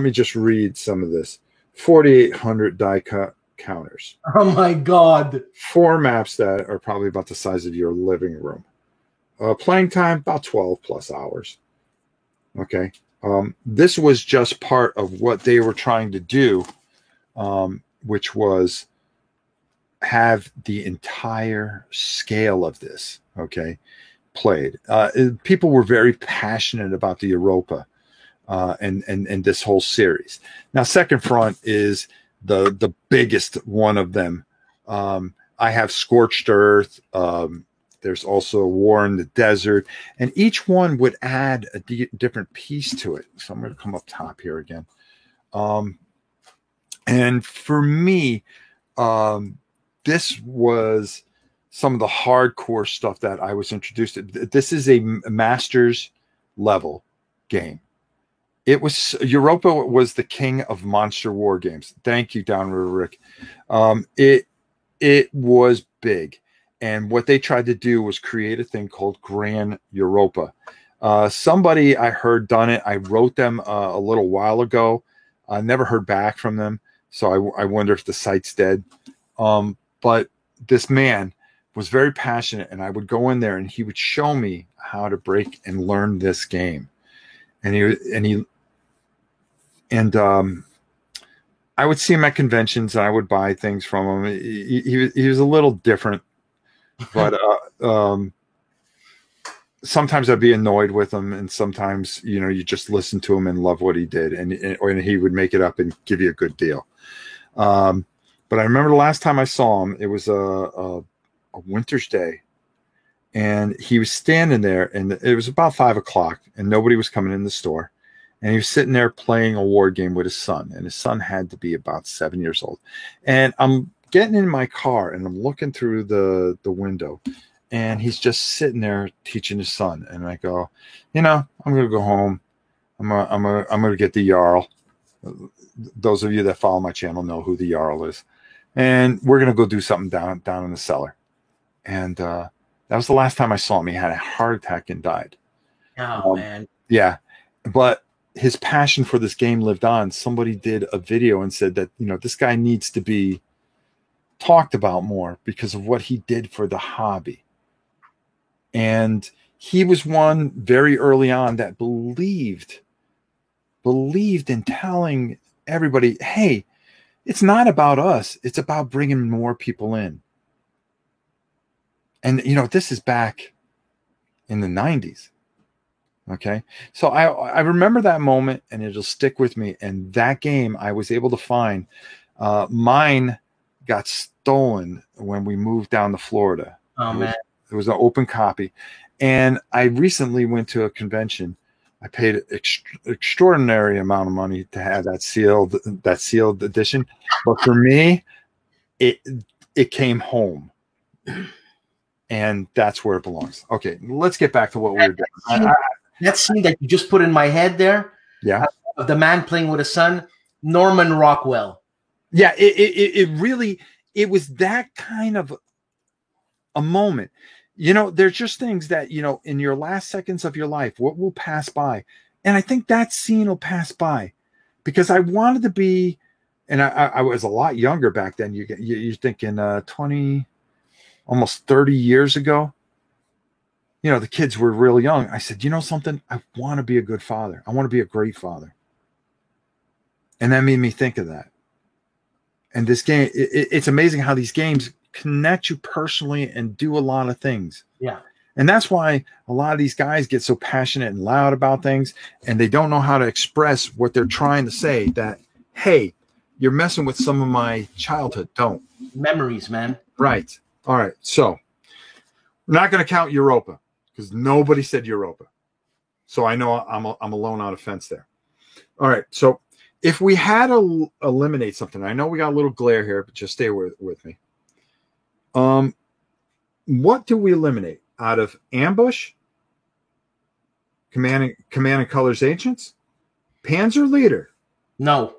S1: me just read some of this. 4,800 die cut counters.
S2: Oh my God!
S1: 4 maps that are probably about the size of your living room. Playing time about 12 plus hours. Okay. This was just part of what they were trying to do, which was have the entire scale of this, okay, played. People were very passionate about the Europa and this whole series. Now, Second Front is the biggest one of them. I have Scorched Earth. There's also War in the Desert, and each one would add a different piece to it. So I'm going to come up top here again. And for me, this was some of the hardcore stuff that I was introduced to. This is a master's level game. It was Europa was the king of monster war games. Thank you, Downriver Rick. It was big. And what they tried to do was create a thing called Grand Europa. Somebody I heard done it. I wrote them a little while ago. I never heard back from them. So I wonder if the site's dead. But this man was very passionate, and I would go in there and he would show me how to break and learn this game. And I would see him at conventions and I would buy things from him. He was a little different. But sometimes I'd be annoyed with him, and sometimes you just listen to him and love what he did, and he would make it up and give you a good deal. But I remember the last time I saw him, it was a winter's day, and he was standing there, and it was about 5 o'clock, and nobody was coming in the store, and he was sitting there playing a war game with his son, and his son had to be about 7 years old, and I'm getting in my car and I'm looking through the window, and he's just sitting there teaching his son. And I go, I'm going to go home. I'm going to get the Jarl. Those of you that follow my channel know who the Jarl is. And we're going to go do something down in the cellar. And that was the last time I saw him. He had a heart attack and died.
S2: Oh, man.
S1: Yeah. But his passion for this game lived on. Somebody did a video and said that, this guy needs to be talked about more because of what he did for the hobby. And he was one very early on that believed in telling everybody, hey, it's not about us. It's about bringing more people in. And, this is back in the 90s. Okay. So I remember that moment, and it'll stick with me. And that game I was able to find, mine got stolen when we moved down to Florida.
S2: Oh, man.
S1: It was an open copy. And I recently went to a convention. I paid an extraordinary amount of money to have that sealed edition. But for me, it came home. and that's where it belongs. Okay, let's get back to what we were doing.
S2: That scene that you just put in my head there,
S1: Yeah,
S2: of the man playing with a son, Norman Rockwell.
S1: yeah, it really, it was that kind of a moment. There's just things that, in your last seconds of your life, what will pass by. And I think that scene will pass by because I wanted to be, and I was a lot younger back then. You're thinking 20, almost 30 years ago. The kids were real young. I said, something? I want to be a good father. I want to be a great father. And that made me think of that. And this game, it's amazing how these games connect you personally and do a lot of things.
S2: Yeah.
S1: And that's why a lot of these guys get so passionate and loud about things, and they don't know how to express what they're trying to say. That, hey, you're messing with some of my childhood. Don't.
S2: Memories, man.
S1: Right. All right. So we're not going to count Europa because nobody said Europa. So I know I'm alone on a fence there. All right. So if we had to eliminate something, I know we got a little glare here, but just stay with me. What do we eliminate out of Ambush, Command and Colors Ancients, Panzer Leader?
S2: No.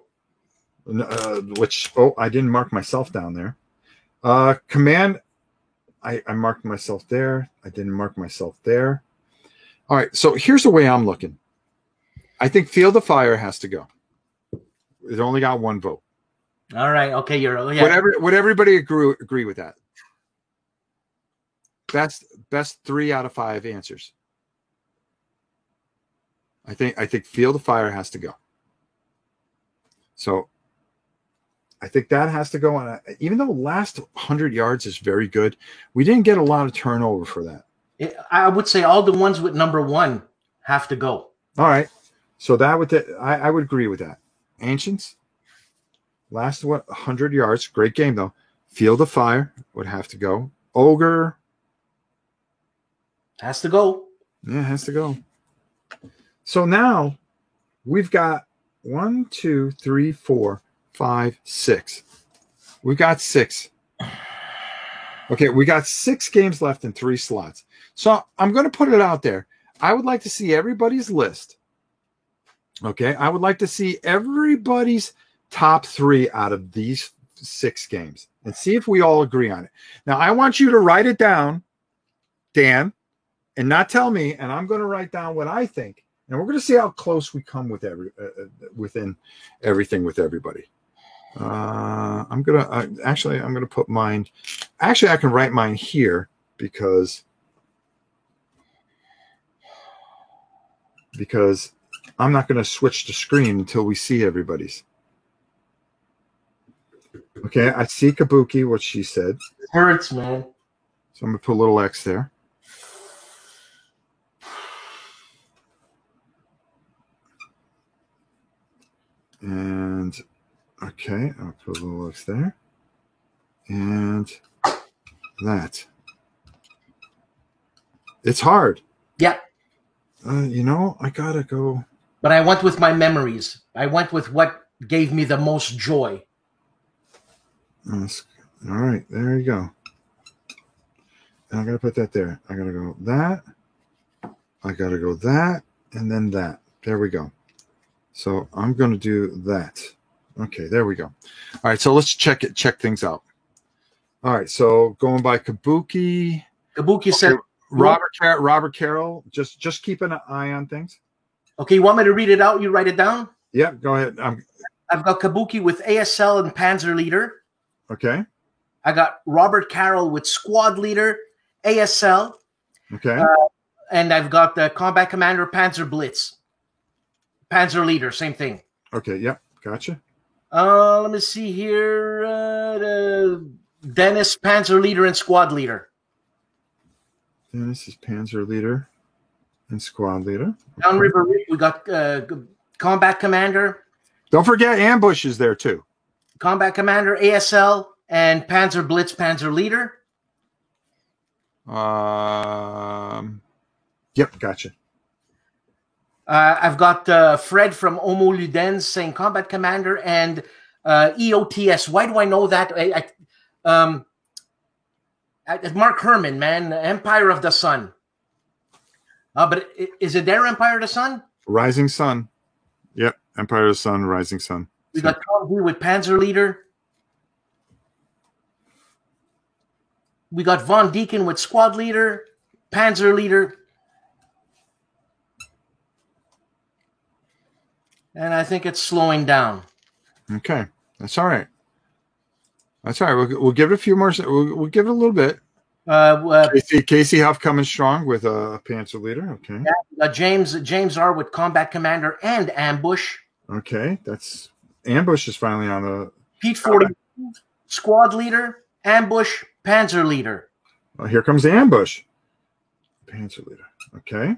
S1: I didn't mark myself down there. Command, I marked myself there. I didn't mark myself there. All right, so here's the way I'm looking. I think Field of Fire has to go. It only got one vote.
S2: All right, okay,
S1: Would everybody agree with that? Best 3 out of 5 answers. I think Field of Fire has to go. So I think that has to go on. Even though last 100 yards is very good, we didn't get a lot of turnover for that.
S2: I would say all the ones with number 1 have to go.
S1: All right. So I would agree with that. Ancients, last 100 yards, great game though. Field of Fire would have to go. Ogre
S2: has to go.
S1: Yeah, has to go. So now we've got 1, 2, 3, 4, 5, 6. We've got 6. Okay, we got 6 games left in 3 slots. So I'm going to put it out there. I would like to see everybody's list. Okay, I would like to see everybody's top 3 out of these 6 games and see if we all agree on it. Now, I want you to write it down, Dan, and not tell me, and I'm going to write down what I think, and we're going to see how close we come with within everything with everybody. I'm going to put mine. Actually, I can write mine here because I'm not going to switch the screen until we see everybody's. Okay, I see Kabuki, what she said.
S2: It hurts, man.
S1: So I'm going to put a little X there. And, okay, I'll put a little X there. And that. It's hard.
S2: Yeah.
S1: I got to go.
S2: But I went with my memories. I went with what gave me the most joy.
S1: All right, there you go. And I'm going to put that there. I got to go that. I got to go that. And then that. There we go. So I'm going to do that. Okay, there we go. All right, so let's check things out. All right, so going by Kabuki.
S2: Kabuki said
S1: Robert Carroll. Just keep an eye on things.
S2: Okay, you want me to read it out? You write it down?
S1: Yeah, go ahead.
S2: I've got Kabuki with ASL and Panzer Leader.
S1: Okay.
S2: I got Robert Carroll with Squad Leader, ASL.
S1: Okay.
S2: And I've got the Combat Commander Panzer Blitz. Panzer Leader, same thing.
S1: Okay, yep, gotcha.
S2: Let me see here. Dennis, Panzer Leader and Squad Leader.
S1: Dennis is Panzer Leader and Squad Leader. Okay.
S2: Downriver Rick, we got Combat Commander.
S1: Don't forget Ambush is there too.
S2: Combat Commander, ASL, and Panzer Blitz, Panzer Leader.
S1: Yep, gotcha.
S2: I've got Fred from Homo Ludens saying Combat Commander and EOTS. Why do I know that? Mark Herman, man, Empire of the Sun. But is it their Empire of the Sun?
S1: Rising Sun. Yep, Empire of the Sun, Rising Sun.
S2: We got Tom V with Panzer Leader. We got Von Deacon with Squad Leader, Panzer Leader. And I think it's slowing down.
S1: Okay, that's all right. We'll give it a few more. We'll give it a little bit. Casey Huff coming strong with a Panzer Leader. Okay.
S2: Yeah, James R with Combat Commander and Ambush.
S1: Okay, that's Ambush is finally on the
S2: Pete 40 Squad Leader, Ambush, Panzer Leader.
S1: Oh, here comes Ambush. Panzer Leader. Okay.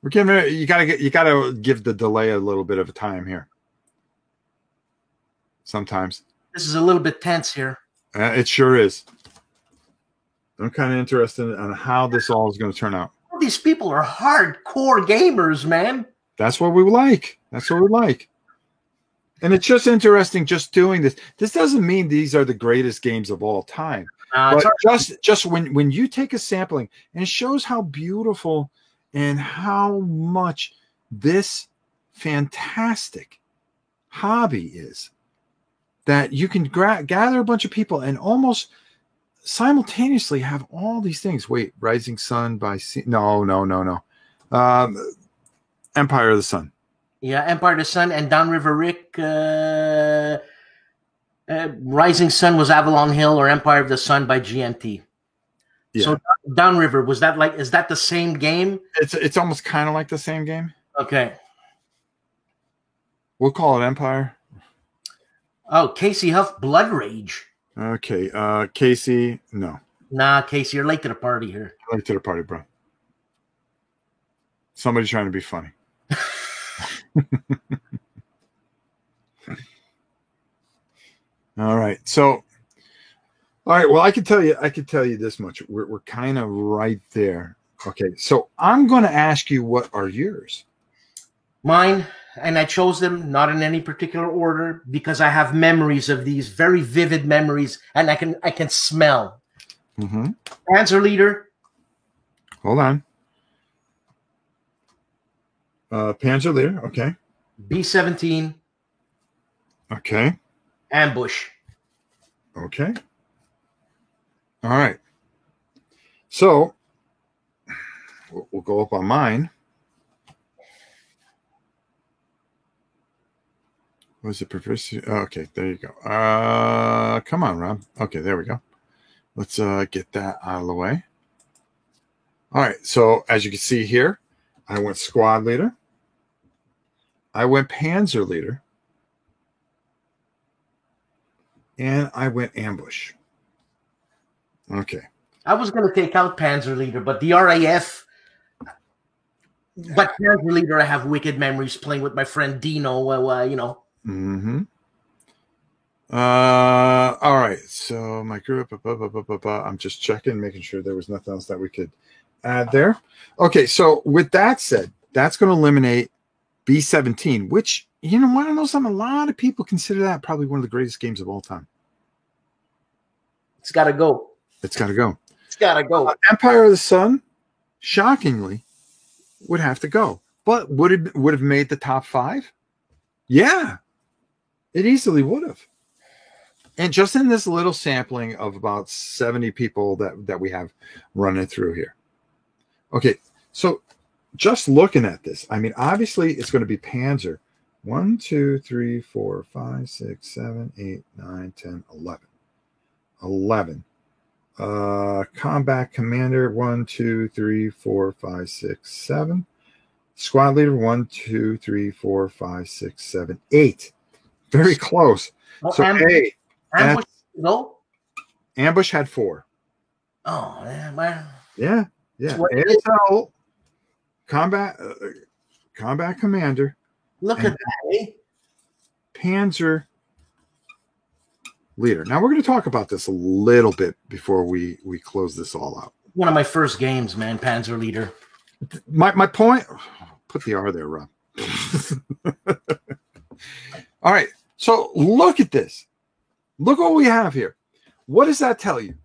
S1: We're giving it. You gotta give the delay a little bit of a time here. Sometimes
S2: this is a little bit tense here.
S1: It sure is. I'm kind of interested on how this all is going to turn out.
S2: These people are hardcore gamers, man.
S1: That's what we like. And it's just interesting just doing this. This doesn't mean these are the greatest games of all time. But just when you take a sampling, and it shows how beautiful and how much this fantastic hobby is, that you can gather a bunch of people and almost simultaneously have all these things. Wait, Rising Sun by no. Empire of the Sun. Yeah,
S2: Empire of the Sun and Downriver Rick. Rising Sun was Avalon Hill, or Empire of the Sun by GMT. Yeah. So Downriver, is that the same game?
S1: It's almost kind of like the same game.
S2: Okay.
S1: We'll call it Empire.
S2: Oh, Casey Huff, Blood Rage.
S1: Okay, Casey, no.
S2: Nah, Casey, you're late to the party here.
S1: Late to the party, bro. Somebody's trying to be funny. All right. So, all right. Well, I can tell you this much. We're kind of right there. Okay. So I'm going to ask you, what are yours?
S2: Mine, and I chose them not in any particular order because I have memories of these, very vivid memories, and I can smell.
S1: Mm-hmm.
S2: Panzer Leader.
S1: Hold on. Panzer Leader. Okay.
S2: B-17.
S1: Okay.
S2: Ambush.
S1: Okay. All right. So we'll go up on mine. Was it Professor? Oh, okay, there you go. Come on, Rob. Okay, there we go. Let's get that out of the way. All right. So as you can see here, I went Squad Leader. I went Panzer Leader. And I went Ambush. Okay.
S2: I was going to take out Panzer Leader, but the RAF. But Panzer Leader, I have wicked memories playing with my friend Dino.
S1: Mm-hmm. All right. So my group. I'm just checking, making sure there was nothing else that we could add there. Okay. So with that said, that's going to eliminate B-17, which, you know, want to know something? A lot of people consider that probably one of the greatest games of all time.
S2: It's got to go.
S1: It's got to go.
S2: It's got to go.
S1: Empire of the Sun, shockingly, would have to go. But would have made the top 5? Yeah, it easily would have. And just in this little sampling of about 70 people that we have running through here. Okay, so just looking at this, I mean, obviously it's going to be Panzer. 1, 2, 3, 4, 5, 6, 7, 8, 9, 10, 11. 11. Combat Commander, 1, 2, 3, 4, 5, 6, 7. Squad Leader, 1, 2, 3, 4, 5, 6, 7, 8. Very close.
S2: Oh,
S1: so
S2: Ambush, no?
S1: Ambush had 4.
S2: Oh, man.
S1: Yeah. ASL, Combat Commander.
S2: Look at that, eh?
S1: Panzer Leader. Now we're going to talk about this a little bit before we close this all out.
S2: One of my first games, man, Panzer Leader.
S1: My point. Put the R there, Rob. All right. So look at this. Look what we have here. What does that tell you?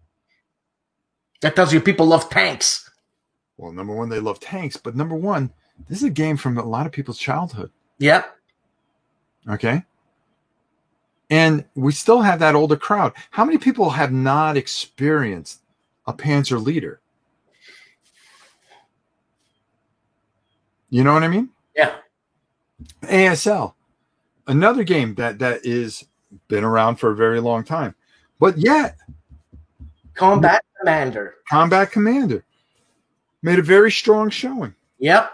S2: That tells you people love tanks.
S1: Well, number one, they love tanks, but number one, this is a game from a lot of people's childhood.
S2: Yep.
S1: Okay. And we still have that older crowd. How many people have not experienced a Panzer Leader? You know what I mean?
S2: Yeah.
S1: ASL, another game that is been around for a very long time, but yet
S2: Combat Commander made a very strong showing. Yep.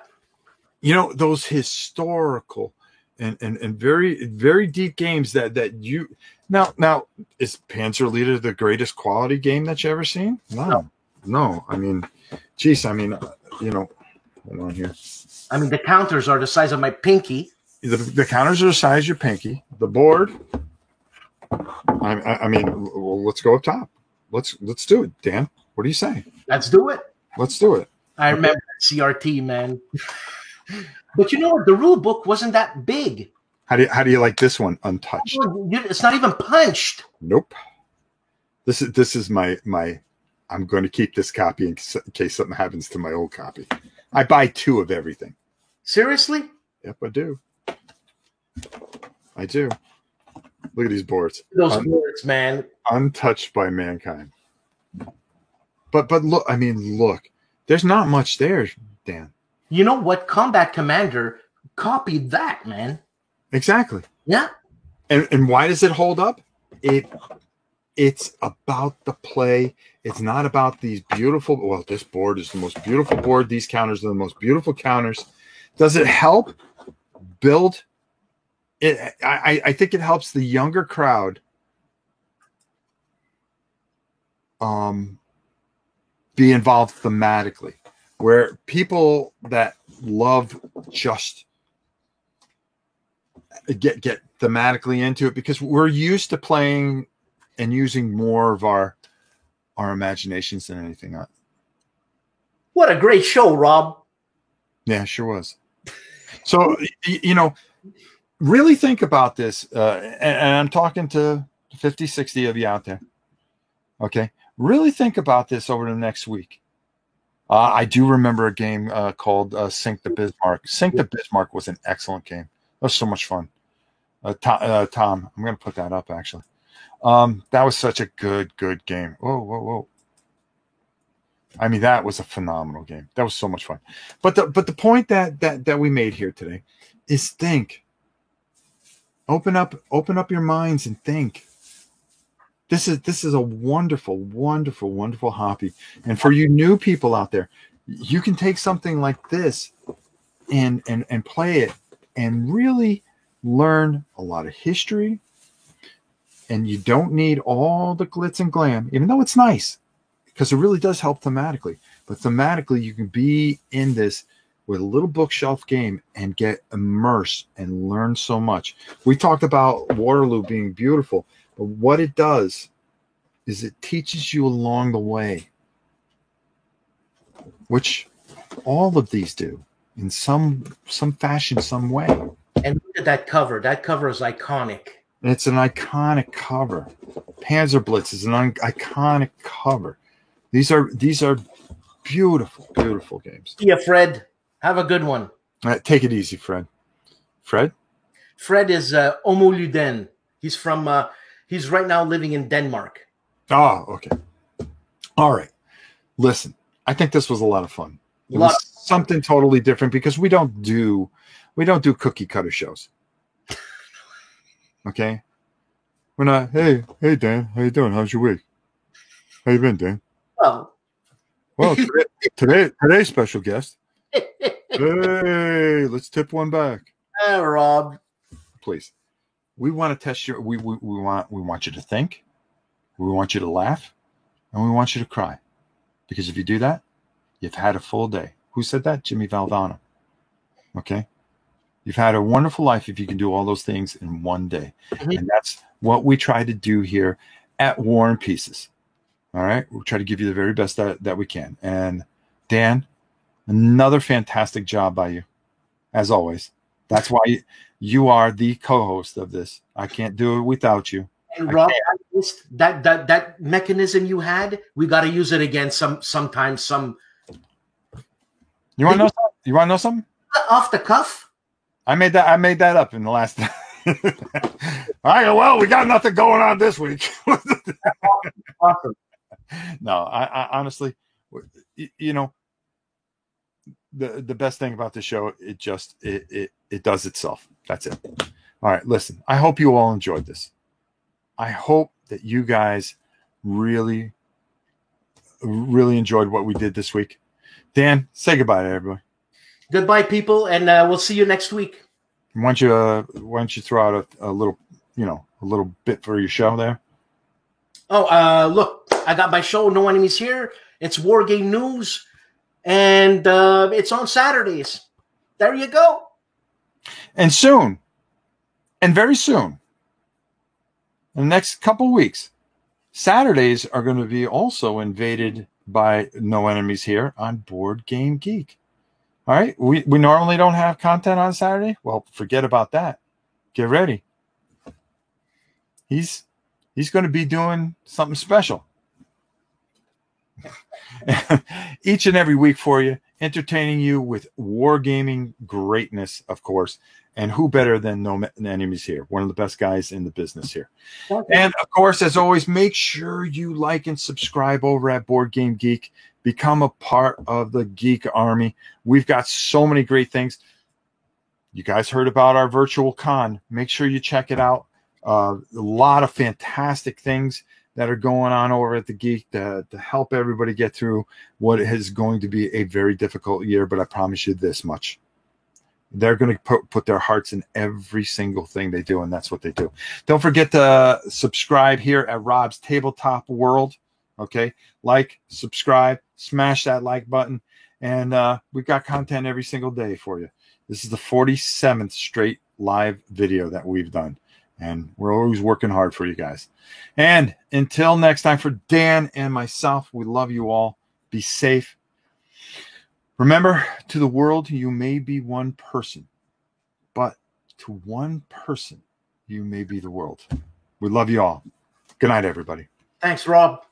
S1: You know, those historical and very, very deep games that you now is Panzer Leader the greatest quality game that you ever seen? No. I mean, geez, hold on here.
S2: I mean, the counters are the size of my pinky.
S1: The counters are the size of your pinky. The board. I mean, well, let's go up top. Let's do it, Dan. What do you say?
S2: Let's do it.
S1: Let's do it.
S2: I remember CRT, man. But you know what? The rule book wasn't that big.
S1: How do you like this one untouched?
S2: It's not even punched.
S1: Nope. This is my. I'm going to keep this copy in case something happens to my old copy. I buy 2 of everything.
S2: Seriously?
S1: Yep, I do. Look at these boards.
S2: Those boards, man.
S1: Untouched by mankind. But look, I mean, look. There's not much there, Dan.
S2: You know what? Combat Commander copied that, man.
S1: Exactly.
S2: Yeah.
S1: And why does it hold up? It's about the play. It's not about these beautiful. Well, this board is the most beautiful board. These counters are the most beautiful counters. Does it help build it? I think it helps the younger crowd be involved thematically, where people that love just get thematically into it, because we're used to playing and using more of our imaginations than anything else.
S2: What a great show, Rob.
S1: Yeah, sure was. So, really think about this. And I'm talking to 50, 60 of you out there. Okay. Really think about this over the next week. I do remember a game called Sink the Bismarck. Sink the Bismarck was an excellent game. That was so much fun. Tom, I'm going to put that up, actually. That was such a good game. Whoa. I mean, that was a phenomenal game. That was so much fun. But the point that we made here today is think. Open up your minds and think. This is a wonderful hobby. And for you new people out there, you can take something like this and play it and really learn a lot of history. And you don't need all the glitz and glam, even though it's nice, because it really does help thematically. But thematically, you can be in this with a little bookshelf game and get immersed and learn so much. We talked about Waterloo being beautiful, but what it does is it teaches you along the way, which all of these do in some fashion, some way.
S2: And look at that cover. That cover is iconic.
S1: It's an iconic cover. Panzer Blitz is an iconic cover. These are beautiful games.
S2: Yeah, Fred. Have a good one.
S1: Take it easy, Fred. Fred
S2: is Homo Luden. He's from. He's right now living in Denmark.
S1: Oh, okay. All right. Listen, I think this was a lot of fun. It was something totally different because we don't do cookie cutter shows. Okay, we're not. Hey, Dan, how you doing? How's your week? How you been, Dan?
S2: Well,
S1: today's special guest. Hey, let's tip one back.
S2: Rob,
S1: please. We want to test your. We want you to think. We want you to laugh, and we want you to cry, because if you do that, you've had a full day. Who said that? Jimmy Valvano. Okay. You've had a wonderful life if you can do all those things in one day. Mm-hmm. And that's what we try to do here at War and Pieces. All right? We'll try to give you the very best that we can. And Dan, another fantastic job by you, as always. That's why you are the co-host of this. I can't do it without you.
S2: And Rob, that mechanism you had, we got to use it again sometimes.
S1: You want to know something? You want to know something?
S2: Off the cuff?
S1: I made that up in the last. All right. Well, we got nothing going on this week.
S2: Awesome.
S1: No, I honestly, you know, the best thing about the show, it does itself. That's it. All right. Listen, I hope you all enjoyed this. I hope that you guys really, really enjoyed what we did this week. Dan, say goodbye to everybody.
S2: Goodbye, people, and we'll see you next week.
S1: Why don't you throw out a little, a little bit for your show there?
S2: Oh, look, I got my show, No Enemies Here. It's War Game News, and it's on Saturdays. There you go.
S1: And soon, and very soon, in the next couple weeks, Saturdays are going to be also invaded by No Enemies Here on Board Game Geek. All right. We normally don't have content on Saturday. Well, forget about that. Get ready. He's going to be doing something special each and every week for you, entertaining you with wargaming greatness, of course. And who better than No Enemies Here, one of the best guys in the business here. Okay. And of course, as always, make sure you like and subscribe over at Board Game Geek. Become a part of the Geek Army. We've got so many great things. You guys heard about our virtual con. Make sure you check it out. A lot of fantastic things that are going on over at the Geek to help everybody get through what is going to be a very difficult year. But I promise you this much. They're going to put their hearts in every single thing they do, and that's what they do. Don't forget to subscribe here at Rob's Tabletop World. Okay, like, subscribe, smash that like button, and we've got content every single day for you. This is the 47th straight live video that we've done, and we're always working hard for you guys. And until next time, for Dan and myself, we love you all. Be safe. Remember, to the world, you may be one person, but to one person, you may be the world. We love you all. Good night, everybody.
S2: Thanks, Rob.